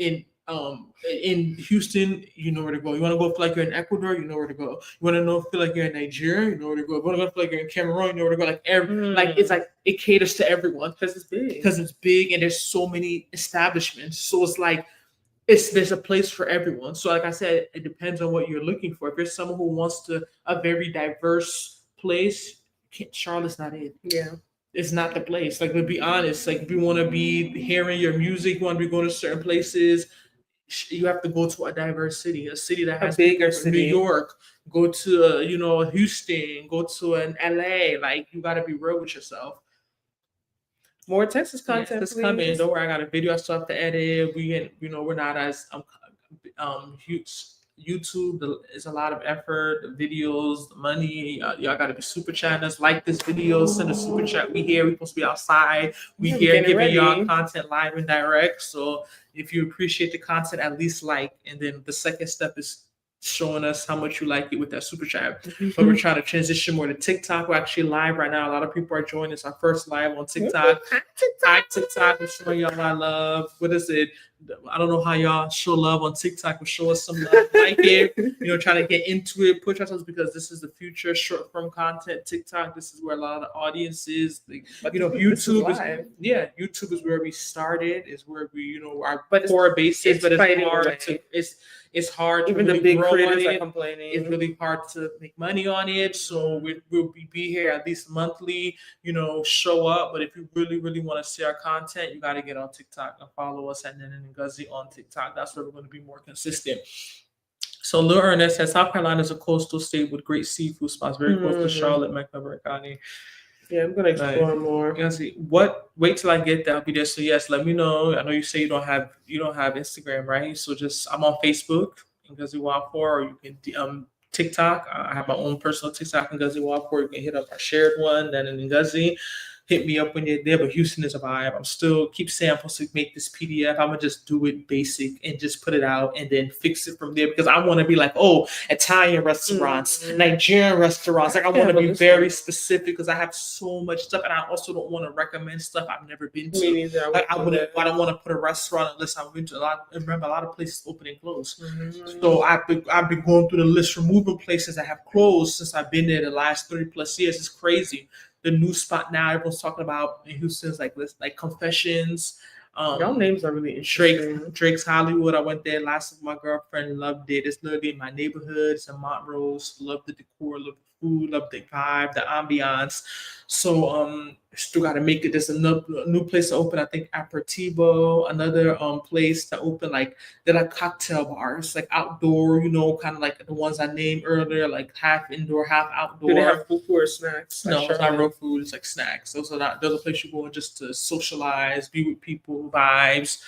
Houston, you know where to go. You want to go feel like you're in Ecuador, you know where to go. You want to feel like you're in Nigeria, you know where to go. You want to go feel like you're in Cameroon, you know where to go. Like it's like it caters to everyone because it's big. Because it's big and there's so many establishments. So it's like there's a place for everyone. So like I said, it depends on what you're looking for. If you're someone who wants a very diverse place, Charlotte's not it. Yeah. It's not the place. Like, to be honest, like if you want to be hearing your music, you want to be going to certain places, you have to go to a diverse city, a city that has a bigger city. New York, go to Houston, go to an LA. Like you got to be real with yourself. More Texas content. It's coming. Don't worry, I got a video I still have to edit. We're not as YouTube is a lot of effort, the videos, the money. Y'all got to be super chatters. Like this video, send a super chat. We here. We supposed to be outside. We here giving y'all content live and direct. So if you appreciate the content, at least like. And then the second step is showing us how much you like it with that super chat. But we're trying to transition more to TikTok. We're actually live right now. A lot of people are joining us. Our first live on TikTok. TikTok. We're showing y'all our love. What is it? I don't know how y'all show love on TikTok, but show us some love. Like it, trying to get into it, push ourselves, because this is the future. Short form content, TikTok. This is where a lot of the audience is. YouTube is YouTube is where we started. Is where we our core base is, but it's hard to it's hard to even really the big grow creators on are it. complaining. It's really hard to make money on it. So we'll be here at least monthly, show up. But if you really, really want to see our content, you got to get on TikTok and follow us at Ngozi on TikTok. That's where we're going to be more consistent. So Lil Ernest says, South Carolina is a coastal state with great seafood spots, very close to Charlotte, Mecklenburg County. Yeah, I'm gonna explore more. Wait till I get there. I'll be there. So yes, let me know. I know you say you don't have Instagram, right? So I'm on Facebook, Ngozi Wafor, or you can TikTok. I have my own personal TikTok, Ngozi Wafor. You can hit up our shared one, then in Ngozi. Hit me up when you're there, but Houston is a vibe. I'm still keep saying I'm supposed to make this PDF. I'm gonna just do it basic and just put it out and then fix it from there, because I want to be like, Italian restaurants, Nigerian restaurants. Like I want to be very specific, because I have so much stuff, and I also don't want to recommend stuff I've never been to. Me neither. I don't want to put a restaurant unless I've been to a lot. Remember, a lot of places open and close. So I've been going through the list, removing places that have closed since I've been there the last 30+ years. It's crazy. The new spot now everyone's talking about in Houston is like Confessions. Y'all names are really interesting. Drake's Hollywood. I went there last week. My girlfriend loved it. It's literally in my neighborhood. It's in Montrose. Love the decor, love the food, love the vibe, the ambiance. So still got to make it. There's a new place to open. I think Aperitivo, another place to open. Like they're like cocktail bars, like outdoor. Kind of like the ones I named earlier, like half indoor, half outdoor. Do they have food or snacks? No, it's not real food. It's like snacks. Those are the place you go just to socialize, be with people, vibes.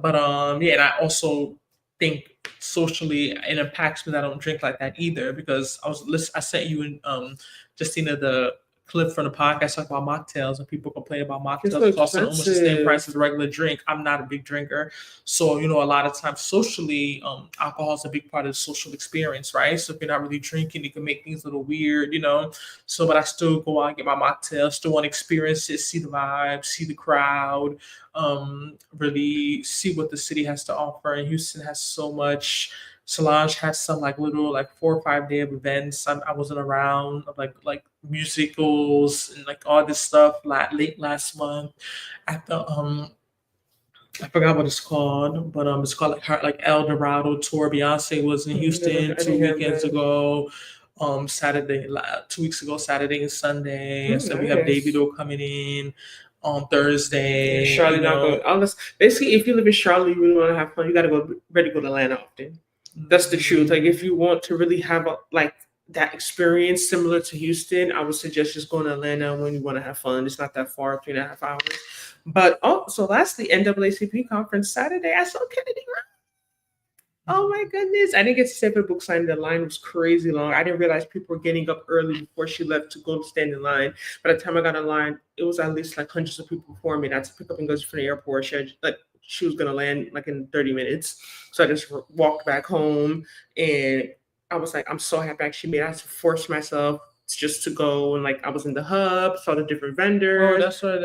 But and I also think socially it impacts me that I don't drink like that either, because I sent you in Justina the clip from the podcast talking about mocktails, and people complain about mocktails. It's also almost the same price as a regular drink. I'm not a big drinker, so a lot of times socially, alcohol is a big part of the social experience, right? So if you're not really drinking, it can make things a little weird, So, but I still go out and get my mocktail. Still want to experience it, see the vibe, see the crowd, really see what the city has to offer. And Houston has so much. Solange had some little 4 or 5 day of events. I wasn't around, like musicals and all this stuff late last month at the I forgot what it's called, but it's called El Dorado Tour. Beyonce was in Houston 2 weekends ago. Saturday, 2 weeks ago, Saturday and Sunday. So we have Davido coming in. on Thursday. Charlotte, not going. Honest, basically, if you live in Charlotte, you really want to have fun. You got to go ready to go to Atlanta often. That's the truth. Like, if you want to really have that experience similar to Houston, I would suggest just going to Atlanta when you want to have fun. It's not that far, 3.5 hours. But so lastly, NAACP conference Saturday. I saw Kennedy. Oh my goodness. I didn't get to stay for the book signing. The line was crazy long. I didn't realize people were getting up early before she left to go stand in line. By the time I got in line, it was at least like hundreds of people before me. I had to pick up and go from the airport. She was gonna land like in 30 minutes. So I just walked back home, and I was like, I'm so happy I actually made it. I had to force myself just to go, and like I was in the hub, saw the different vendors. Oh, that's what.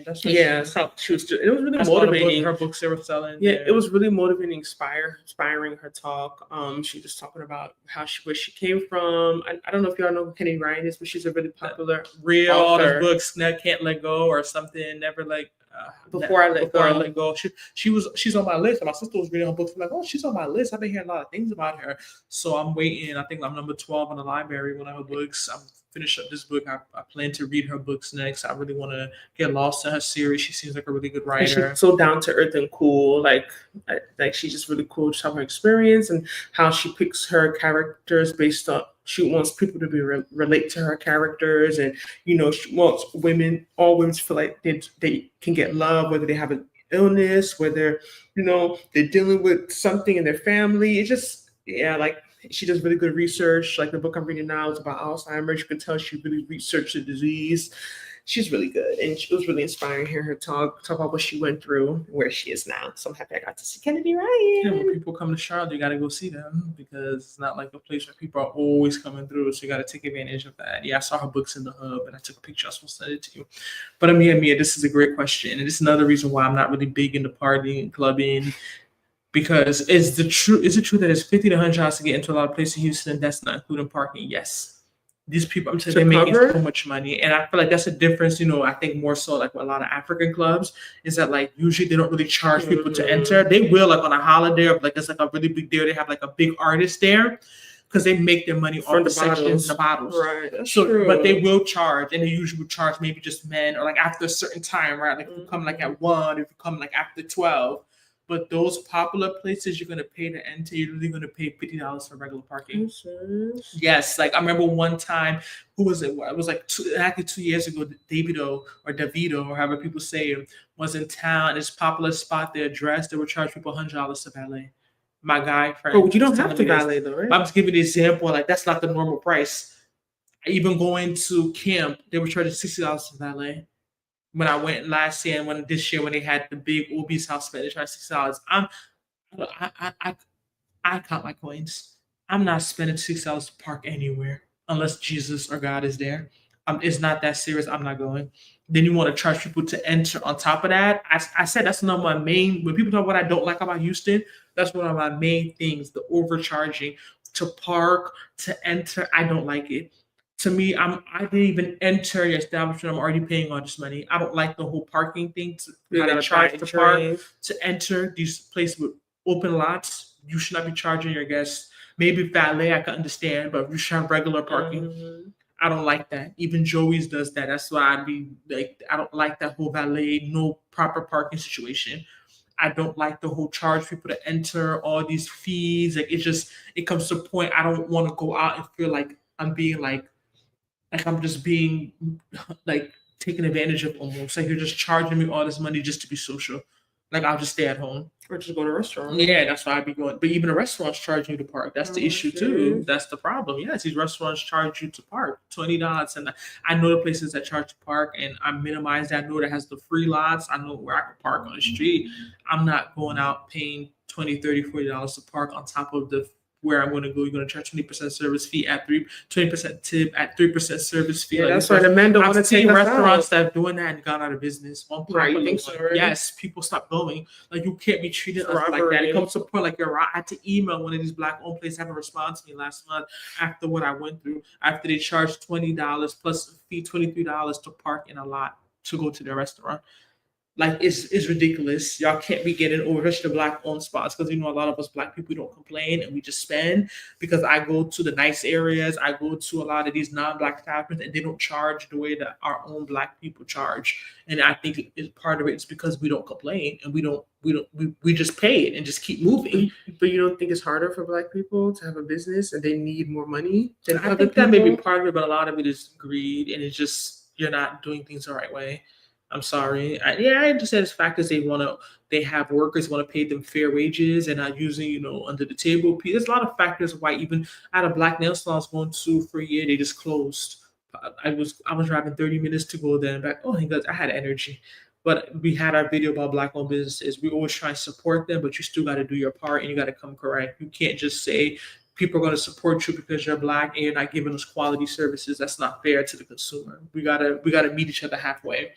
That's what. Yeah, so she was. It was really motivating. Her books they were selling. Yeah, it was really motivating, inspiring her talk. She was talking about where she came from. I don't know if y'all know who Kenny Ryan is, but she's a really popular real author. All those books that can't let go or something. Never like. Before I let go. She's on my list. And my sister was reading her books. I'm like, oh, she's on my list. I've been hearing a lot of things about her. So I'm waiting. I think I'm number 12 in the library. One of her books. I'm finish up this book. I plan to read her books next. I really want to get lost in her series. She seems like a really good writer. She's so down to earth and cool. Like she's just really cool to have her experience and how she picks her characters based on. She wants people to be relate to her characters, and she wants all women to feel like they can get love, whether they have an illness, whether they're dealing with something in their family. It's just she does really good research. Like the book I'm reading now is about Alzheimer's. You can tell she really researched the disease. She's really good, and it was really inspiring hearing her talk about what she went through, where she is now. So I'm happy I got to see Kennedy Ryan. Yeah, when people come to Charlotte, you got to go see them because it's not like a place where people are always coming through. So you got to take advantage of that. Yeah, I saw her books in the hub, and I took a picture. I was supposed to send it to you. But Mia, this is a great question, and this is another reason why I'm not really big into partying and clubbing. Because is it true that it's $50 to $100 to get into a lot of places in Houston? That's not including parking. Yes. These people, I'm telling you, they're making so much money. And I feel like that's a difference, I think more so like with a lot of African clubs is that like usually they don't really charge people to enter. They will like on a holiday or like it's like a really big deal. They have like a big artist there because they make their money off the sections, the bottles. Right. That's true. But they will charge, and they usually will charge maybe just men or like after a certain time, right? Like if you come like at 1, if you come like after 12. But those popular places you're going to pay to enter, you're really going to pay $50 for regular parking. Yes. Like I remember one time, who was it? It was like 2 years ago, Davido or however people say it, was in town. This popular spot, their address, they would charge people $100 to valet. My guy friend. But you don't have to valet though, right? I'm just giving you an example. Like that's not the normal price. Even going to camp, they were charging $60 to valet. When I went last year and this year when they had the big Obi's house spent, they charged $6. I count my coins. I'm not spending $6 to park anywhere unless Jesus or God is there. It's not that serious. I'm not going. Then you want to charge people to enter on top of that. I said that's not my main. When people talk what I don't like about Houston, that's one of my main things. The overcharging to park, to enter. I don't like it. To me, I didn't even enter your establishment. I'm already paying all this money. I don't like the whole parking thing. How they charge to park, to enter these places with open lots. You should not be charging your guests. Maybe valet, I can understand, but you should have regular parking. Mm-hmm. I don't like that. Even Joey's does that. That's why I'd be like, I don't like that whole valet, no proper parking situation. I don't like the whole charge people to enter all these fees. Like it comes to a point I don't want to go out and feel like I'm being like I'm just being like taken advantage of almost. Like you're just charging me all this money just to be social. Like I'll just stay at home. Or just go to a restaurant. Yeah, that's why I'd be going. But even the restaurants charge you to park. That's the issue too. That's the problem. Yes, these restaurants charge you to park $20. And I know the places that charge to park and I minimize that. I know that has the free lots. I know where I can park on the street. I'm not going out paying $20, $30, $40 to park on top of where I'm going to go. You're going to charge 20% service fee at 20% tip at 3% service fee. Yeah, like that's why the men don't want to take restaurants that are doing that and got out of business. Right, you think so, right? Yes, people stop going. Like you can't be treated like that. It comes to a point like I had to email one of these Black-owned places. Haven't responded to me last month after what I went through. After they charged $20 plus fee $23 to park in a lot to go to their restaurant. like it's ridiculous. Y'all can't be getting over, especially the black owned spots, because a lot of us black people, we don't complain and we just spend. Because I go to the nice areas, I go to a lot of these non-black establishments, and they don't charge the way that our own black people charge. And I think part of it is because we don't complain and we just pay it and just keep moving. But you don't think it's harder for black people to have a business and they need more money than I other think people? that may be part of it, but a lot of it is greed, and it's just you're not doing things the right way. I'm sorry. I understand it's factors they have workers want to pay them fair wages and not using, under the table. There's a lot of factors why even at a black nail salon I was going to for a year, they just closed. I was driving 30 minutes to go there and back. Oh, I had energy. But we had our video about black owned businesses. We always try and support them, but you still got to do your part and you got to come correct. You can't just say people are going to support you because you're black and you're not giving us quality services. That's not fair to the consumer. We gotta meet each other halfway.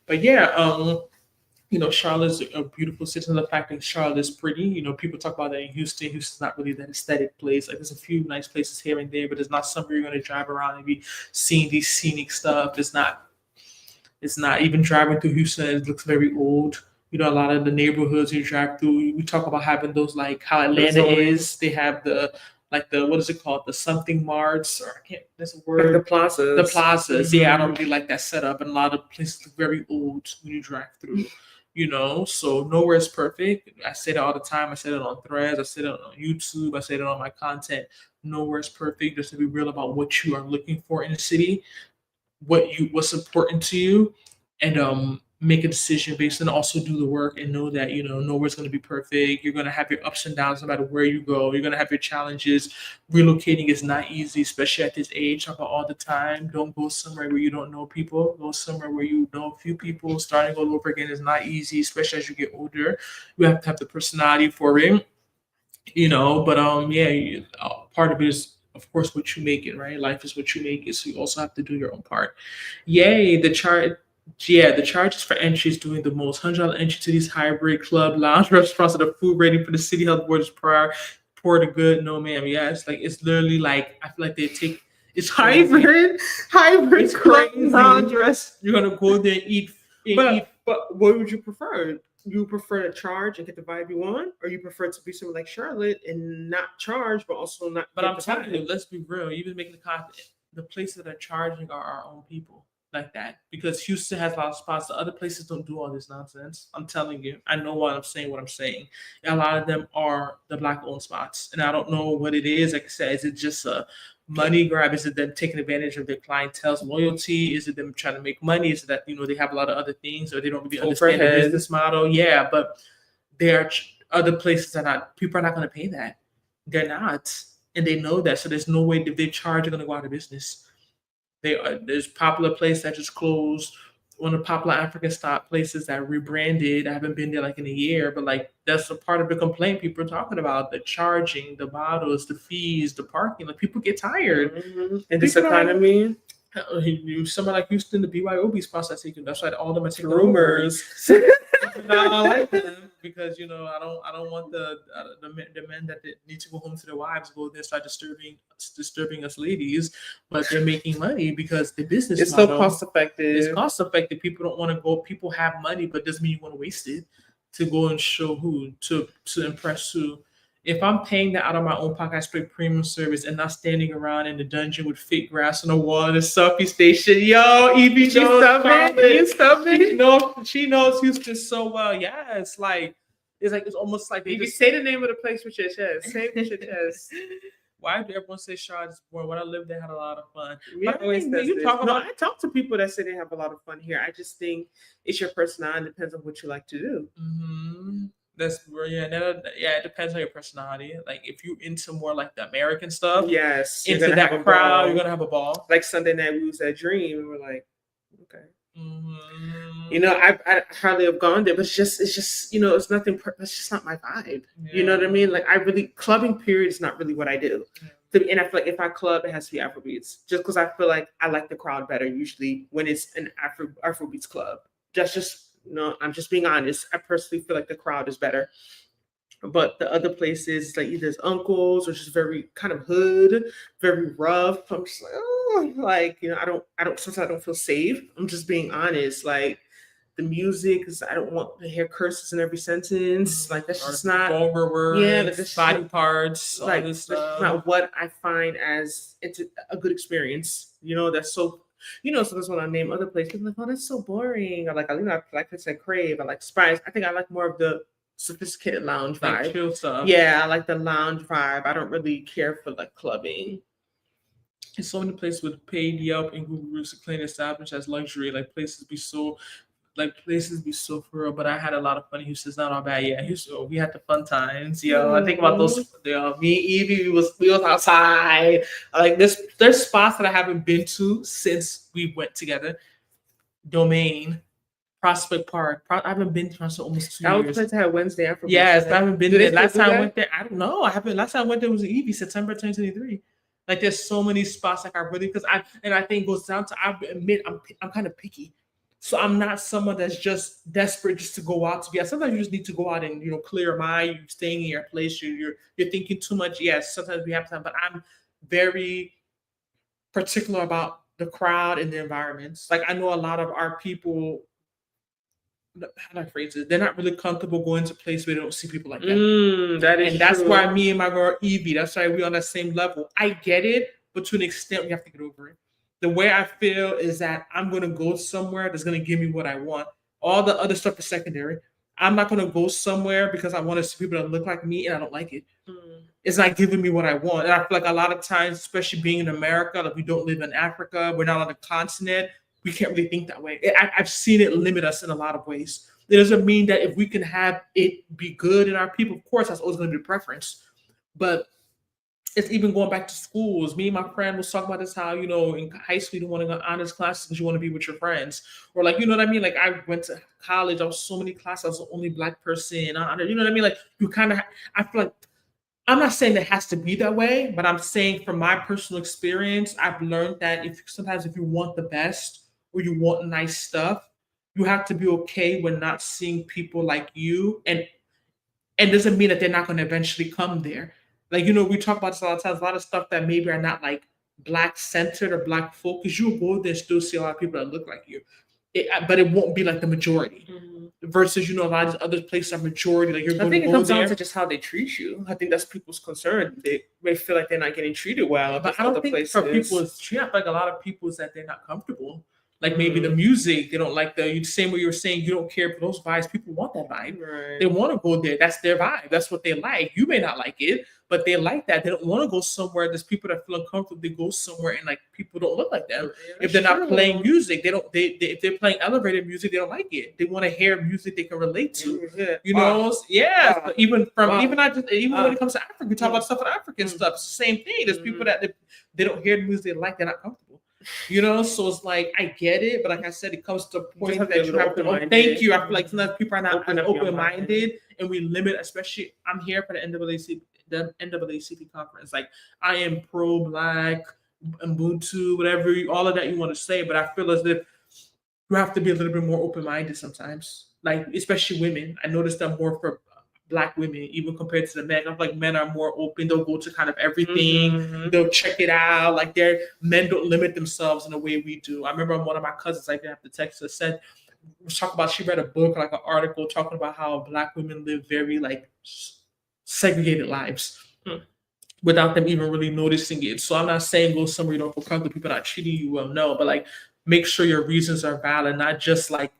But yeah, Charlotte's a beautiful city. The fact that Charlotte is pretty, people talk about that in Houston. Houston's not really that aesthetic place. Like there's a few nice places here and there, but it's not somewhere you're going to drive around and be seeing these scenic stuff. It's not even driving through Houston. It looks very old. A lot of the neighborhoods you drive through, we talk about having those like how Atlanta is. They have the what is it called? The something marts, or there's a word. The plazas. The plazas. Mm-hmm. Yeah, I don't really like that setup. And a lot of places look very old when you drive through, so nowhere is perfect. I say that all the time. I said it on Threads. I said it on YouTube. I said it on my content. Nowhere is perfect. Just to be real about what you are looking for in the city, what's important to you, and make a decision based and also do the work and know that nowhere's going to be perfect. You're going to have your ups and downs no matter where you go. You're going to have your challenges. Relocating is not easy, especially at this age. Talk about all the time. Don't go somewhere where you don't know people. Go somewhere where you know a few people. Starting all over again is not easy, especially as you get older. You have to have the personality for it, but part of it is of course what you make it, right? Life is what you make it, so you also have to do your own part. The charges for entry is doing the most. $100 entry to these hybrid club lounge restaurants that are food rating for the city health board is prior. Pour the good, no ma'am. Yeah, it's literally like I feel like they take it's hybrid it's club crazy. lounge restaurant. You're gonna go there and eat. But what would you prefer? You prefer to charge and get the vibe you want, or you prefer to be somewhere like Charlotte and not charge, but also not? But I'm telling you, let's be real. Even making the content, the places that are charging are our own people. Like that, because Houston has a lot of spots. The other places don't do all this nonsense. I'm telling you, I know what I'm saying. And a lot of them are the black-owned spots, and I don't know what it is. Like I said, is it just a money grab? Is it them taking advantage of their clientele's loyalty? Is it them trying to make money? Is it that they have a lot of other things, or they don't really understand the business model? Yeah, but there are other places that people are not going to pay that. They're not, and they know that. So there's no way if they charge, they're going to go out of business. There's popular place that just closed. One of the popular African stop places that rebranded. I haven't been there like in a year, but that's a part of the complaint people are talking about: the charging, the bottles, the fees, the parking. People get tired. Mm-hmm. And this economy. Someone like Houston, the BYOB spots are taking. That's why all of them are taking rumors. I like them because I don't want the men that need to go home to their wives go there and start disturbing us ladies, but they're making money because the business it's model, so cost effective. It's cost effective. People don't want to go. People have money, but doesn't mean you want to waste it to go and show who to impress who. If I'm paying that out of my own pocket, I expect premium service and not standing around in the dungeon with fake grass on the wall in a selfie station. Yo, Evie, she knows Houston so well. Yeah, it's almost like Evie, say the name of the place with your chest. Say it with your chest. Why do everyone say Charlotte's boring? When I lived there, I had a lot of fun. I talk to people that say they have a lot of fun here. I just think it's your personality. It depends on what you like to do. Mm-hmm. It depends on your personality. Like if you're into more like the American stuff, yes, into that crowd, you're gonna have a ball. Like Sunday night, we was at Dream, and we're like, okay. Mm-hmm. I hardly have gone there, but it's just it's nothing. That's just not my vibe. Yeah. You know what I mean? Like clubbing period is not really what I do. Yeah. And I feel like if I club, it has to be Afrobeats, just because I feel like I like the crowd better usually when it's an Afrobeats club. I'm just being honest. I personally feel like the crowd is better. But the other places, like either it's uncles or just very kind of hood, very rough. I'm just like, I don't sometimes I don't feel safe. I'm just being honest. Like the music, because I don't want to hear curses in every sentence. Like that's just not vulgar words, yeah, that's body parts, all like this that's stuff. not what I find as it's a good experience. That's so. Sometimes when I name other places, I'm like, oh, that's so boring. Or like, I like I said, Crave. I like Spice. I think I like more of the sophisticated lounge vibe. Like chill stuff. Yeah, I like the lounge vibe. I don't really care for like clubbing. And so many places with paid Yelp and Google reviews to claim established as luxury. Like places be so for real. But I had a lot of fun in Houston. It's not all bad. Yeah, Houston, we had the fun times. I think about those. Me, Evie, we was outside. Like there's spots that I haven't been to since we went together. Domain, Prospect Park. I haven't been to almost 2 years. That was the place I had Wednesday after. Yes, I haven't been there. Last time I went there, I don't know. I haven't. Last time I went there was Evie, September 2023. Like there's so many spots like I really because I think it goes down to I admit I'm kind of picky. So I'm not someone that's just desperate just to go out to be. Sometimes you just need to go out and clear your mind. You're staying in your place. You're thinking too much. Yes, sometimes we have time, but I'm very particular about the crowd and the environments. Like I know a lot of our people. How do I phrase it? They're not really comfortable going to a place where they don't see people like that. That's why me and my girl Evie. That's why we're on that same level. I get it, but to an extent, we have to get over it. The way I feel is that I'm going to go somewhere that's going to give me what I want. All the other stuff is secondary. I'm not going to go somewhere because I want to see people that look like me and I don't like it. It's not giving me what I want. And I feel like a lot of times, especially being in America, like we don't live in Africa, we're not on the continent, we can't really think that way. I've seen it limit us in a lot of ways. It doesn't mean that if we can have it be good in our people, of course, that's always going to be a preference. But it's even going back to schools. Me and my friend was talking about this, how, in high school, you want to go honors classes because you want to be with your friends. Or like, you know what I mean? Like I went to college, I was so many classes, I was the only Black person. You know what I mean? Like you kind of, I feel like, I'm not saying it has to be that way, but I'm saying from my personal experience, I've learned that sometimes if you want the best or you want nice stuff, you have to be okay with not seeing people like you. And doesn't mean that they're not going to eventually come there. Like, we talk about this a lot of times, a lot of stuff that maybe are not like Black centered or Black focused. You'll go there and still see a lot of people that look like you. But it won't be like the majority. Versus, a lot of these other places are majority. Like I think it comes down to just how they treat you. I think that's people's concern. They feel like they're not getting treated well. But I don't think for people, it's treated. I feel like a lot of people is that they're not comfortable. Like maybe the music, they don't like the same way you were saying, you don't care for those vibes. People want that vibe. Right. They want to go there. That's their vibe. That's what they like. You may not like it, but they like that. They don't want to go somewhere. There's people that feel uncomfortable. They go somewhere and like people don't look like them. Yeah, if they're not playing music, if they're playing elevated music, they don't like it. They want to hear music they can relate to. Yeah. So even when it comes to Africa, we talk about stuff with African stuff. It's the same thing. There's people that they don't hear the music they like. They're not comfortable. So it's like I get it, but like I said, it comes to a point that you have to. Thank you. I feel like sometimes people are not open-minded, and we limit. Especially, I'm here for the NAACP conference. Like I am pro-Black, Ubuntu, whatever, all of that you want to say, but I feel as if you have to be a little bit more open-minded sometimes. Like especially women, I noticed that more for Black women, even compared to the men. I feel like men are more open. They'll go to kind of everything. Mm-hmm. They'll check it out. Like men don't limit themselves in the way we do. I remember one of my cousins, I didn't have to text her, said, she read a book, like an article talking about how Black women live very like segregated lives without them even really noticing it. So I'm not saying go somewhere you don't feel comfortable, people not treating you well, no, but like make sure your reasons are valid, not just like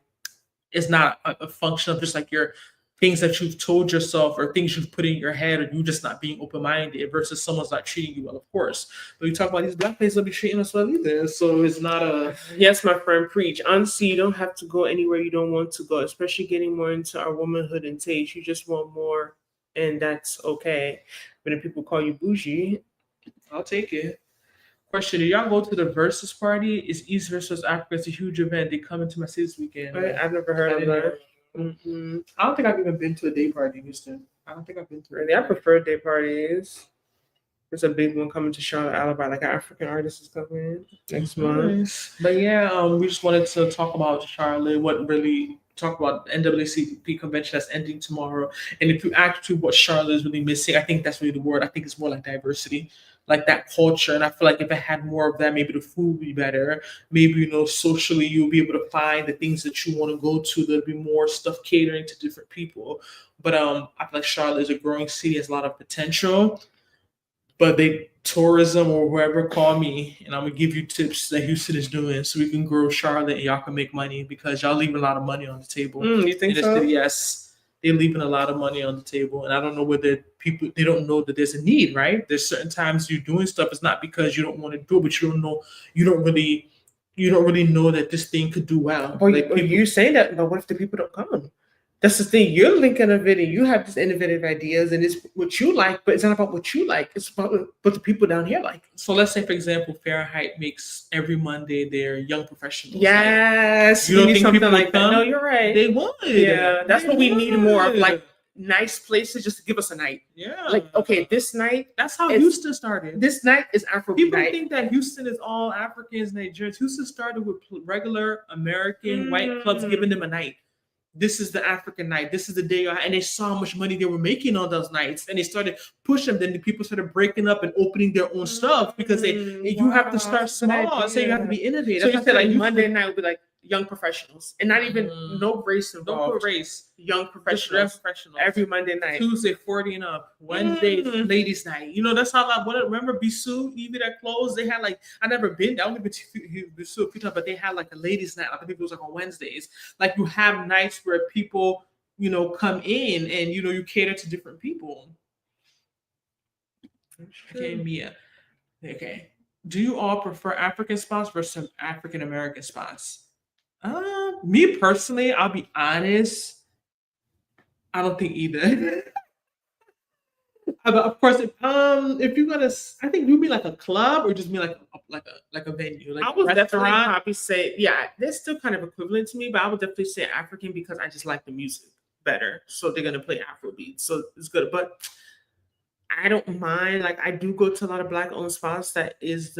it's not a function of just like your things that you've told yourself or things you've put in your head, or you just not being open-minded versus someone's not treating you well, of course. But you talk about these Black places don't be treating us well either. So it's not a... Yes, my friend, preach. Honestly, you don't have to go anywhere you don't want to go, especially getting more into our womanhood and taste. You just want more, and that's okay. But if people call you bougie, I'll take it. Question, do y'all go to the Versus party? It's East versus Africa. It's a huge event. They come into my city this weekend. I've never heard of that. Mm-hmm. I don't think I've even been to a day party in Houston. I don't think I've been to it. I prefer day parties. There's a big one coming to Charlotte, Alabama. Like an African artist is coming next month. But yeah, we just wanted to talk about Charlotte, what really talk about the NAACP convention that's ending tomorrow. And if you actually what Charlotte is really missing, I think that's really the word. I think it's more like diversity, like that culture. And I feel like if it had more of that, maybe the food would be better. Maybe, socially you'll be able to find the things that you want to go to. There'll be more stuff catering to different people. But I feel like Charlotte is a growing city, has a lot of potential. But tourism or whoever call me, and I'm gonna give you tips that Houston is doing so we can grow Charlotte and y'all can make money because y'all leaving a lot of money on the table. You think so? City, yes, they're leaving a lot of money on the table, and I don't know whether they don't know that there's a need, right? There's certain times you're doing stuff. It's not because you don't want to do it, but you don't really know that this thing could do well. Or you say that, but what if the people don't come? That's the thing. You're linking a video. You have these innovative ideas, and it's what you like, but it's not about what you like. It's about what the people down here like. So let's say, for example, Fahrenheit makes every Monday their young professionals. Yes, you don't need think something people like would come? that? No, you're right. They would. Yeah, that's what we need more of, like would. nice places just to give us a night. Yeah. Like, okay, this night. That's how Houston started. This night is Afro People night. think that Houston is all Africans, Nigerians. Houston started with regular American white clubs giving them a night. This is the African night. This is the day, and they saw how much money they were making on those nights, and they started pushing them. Then the people started breaking up and opening their own stuff because you have to start small. So you have to be innovative. So you said like Monday night would be like young professionals, and not even no race involved. No race. Young professionals. Every Monday night. Tuesday 40 and up. Wednesday ladies night. That's how remember Bisou, even that closed. They had like I never been there. I only been to Bisou a few times, but they had like a ladies night. I think it was like on Wednesdays. Like you have nights where people come in and you cater to different people. Okay. Do you all prefer African spots versus African American spots? Me personally, I'll be honest. I don't think either. But of course, if you're gonna, I think you mean like a club or just mean like a venue, like I would definitely restaurant. probably say, yeah, they're still kind of equivalent to me, but I would definitely say African because I just like the music better. So they're gonna play Afrobeat, so it's good. But I don't mind. Like I do go to a lot of Black-owned spots. That is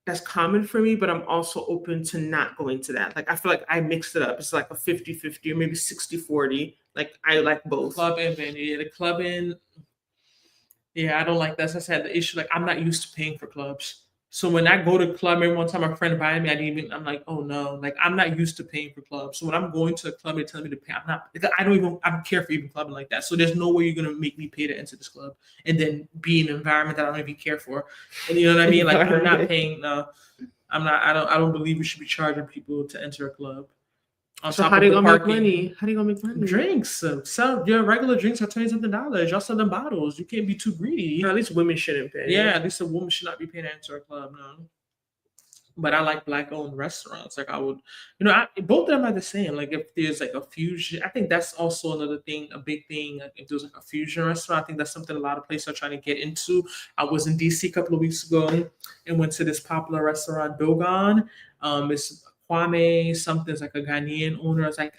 that's common for me, but I'm also open to not going to that. Like I feel like I mixed it up. It's like a 50-50 or maybe 60-40. Like I like both. Club and venue. Yeah, the club in. Yeah, I don't like that. As I said, the issue, like I'm not used to paying for clubs. So when I go to a club, every one time a friend invited me, I'm like, oh no, like I'm not used to paying for clubs. So when I'm going to a club, they're telling me to pay. I don't care for even clubbing like that. So there's no way you're gonna make me pay to enter this club and then be in an environment that I don't even care for. And you know what I mean? Like I'm not paying. No, I'm not. I don't believe we should be charging people to enter a club. So how they gonna make money? How they gonna make money? Drinks. Sell your regular drinks are $20-something. Y'all sell them bottles. You can't be too greedy. No, at least women shouldn't pay. Yeah, at least a woman should not be paying to enter a club. No. But I like Black-owned restaurants. Like I would, both of them are the same. Like if there's like a fusion, I think that's also another thing, a big thing. Like if there's like a fusion restaurant, I think that's something a lot of places are trying to get into. I was in DC a couple of weeks ago and went to this popular restaurant, Dogon. It's Kwame something's like a Ghanaian owner. It's like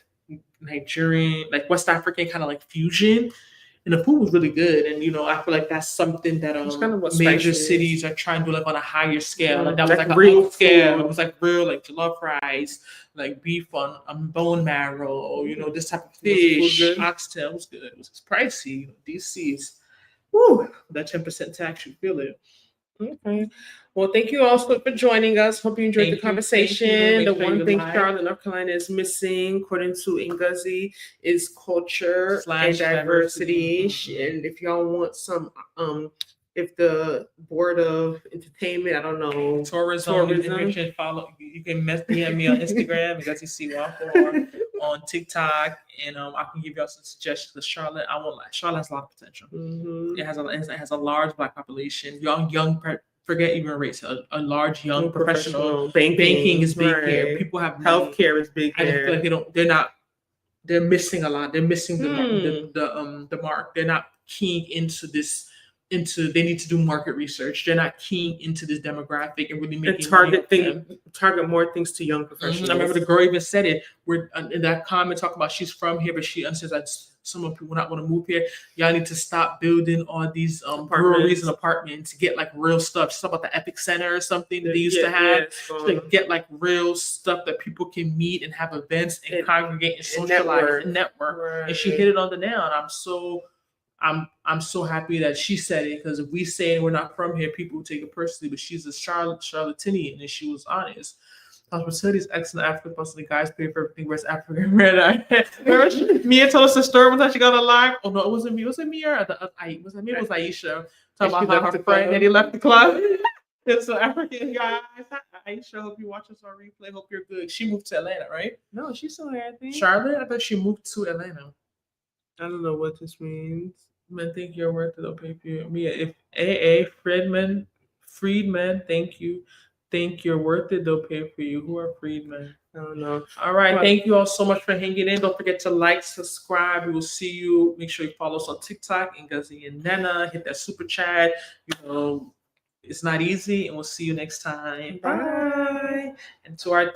Nigerian, like West African kind of like fusion. And the food was really good. And I feel like that's something that kind of major cities are trying to do like on a higher scale. Like that was like a real scale. food. It was like real like jollof rice, like beef on bone marrow, this type of fish, oxtail. It was good. It was pricey. DC's. Woo, that 10% tax, you feel it. Okay. Well, thank you all for joining us. Hope you enjoyed the conversation. The one thing Charlotte, North Carolina is missing, according to Ngozi, is culture and diversity. And if y'all want some, if the Board of Entertainment, I don't know, tourism. You can DM me on Instagram, Ngozi Waffle, on TikTok, and I can give y'all some suggestions. Because Charlotte has a lot of potential. Mm-hmm. It has a large Black population, young. Forget even race. A large young professional. Banking is big here. People have healthcare is big here. I feel like they're missing a lot. They're missing the mark. They're not keying into this they need to do market research. They're not keen into this demographic and really making target more things to young professionals. I remember the girl even said it. We're in that comment talking about she's from here, but she understands that some of people not want to move here. Y'all need to stop building all these breweries and apartments. Get like real stuff. She's about the Epic Center or something they used to have. To get like real stuff that people can meet and have events and congregate and socialize and network. Right. And she hit it on the nail. And I'm so happy that she said it, because if we say we're not from here, people will take it personally. But she's a charlatanian, and she was honest. Hospitality is excellent. African plus the guys pay for everything, whereas African red eye. Remember, Mia told us the story one time she got on live. Oh no, it wasn't me. Was it Mia or it was Aisha? Talking about her friend and he left the club. It's an African guy. Aisha, hope you watch us on replay. Hope you're good. She moved to Atlanta, right? No, she's still here, I think. Charlotte, I thought she moved to Atlanta. I don't know what this means. Men think you're worth it. They'll pay for you. Mia, if Friedman, thank you. Think you're worth it, they'll pay for you. Who are Friedman? I don't know. All right. Thank you all so much for hanging in. Don't forget to like, subscribe. We will see you. Make sure you follow us on TikTok, Ngozi and Nana. Hit that super chat. It's not easy, and we'll see you next time. Bye. And to our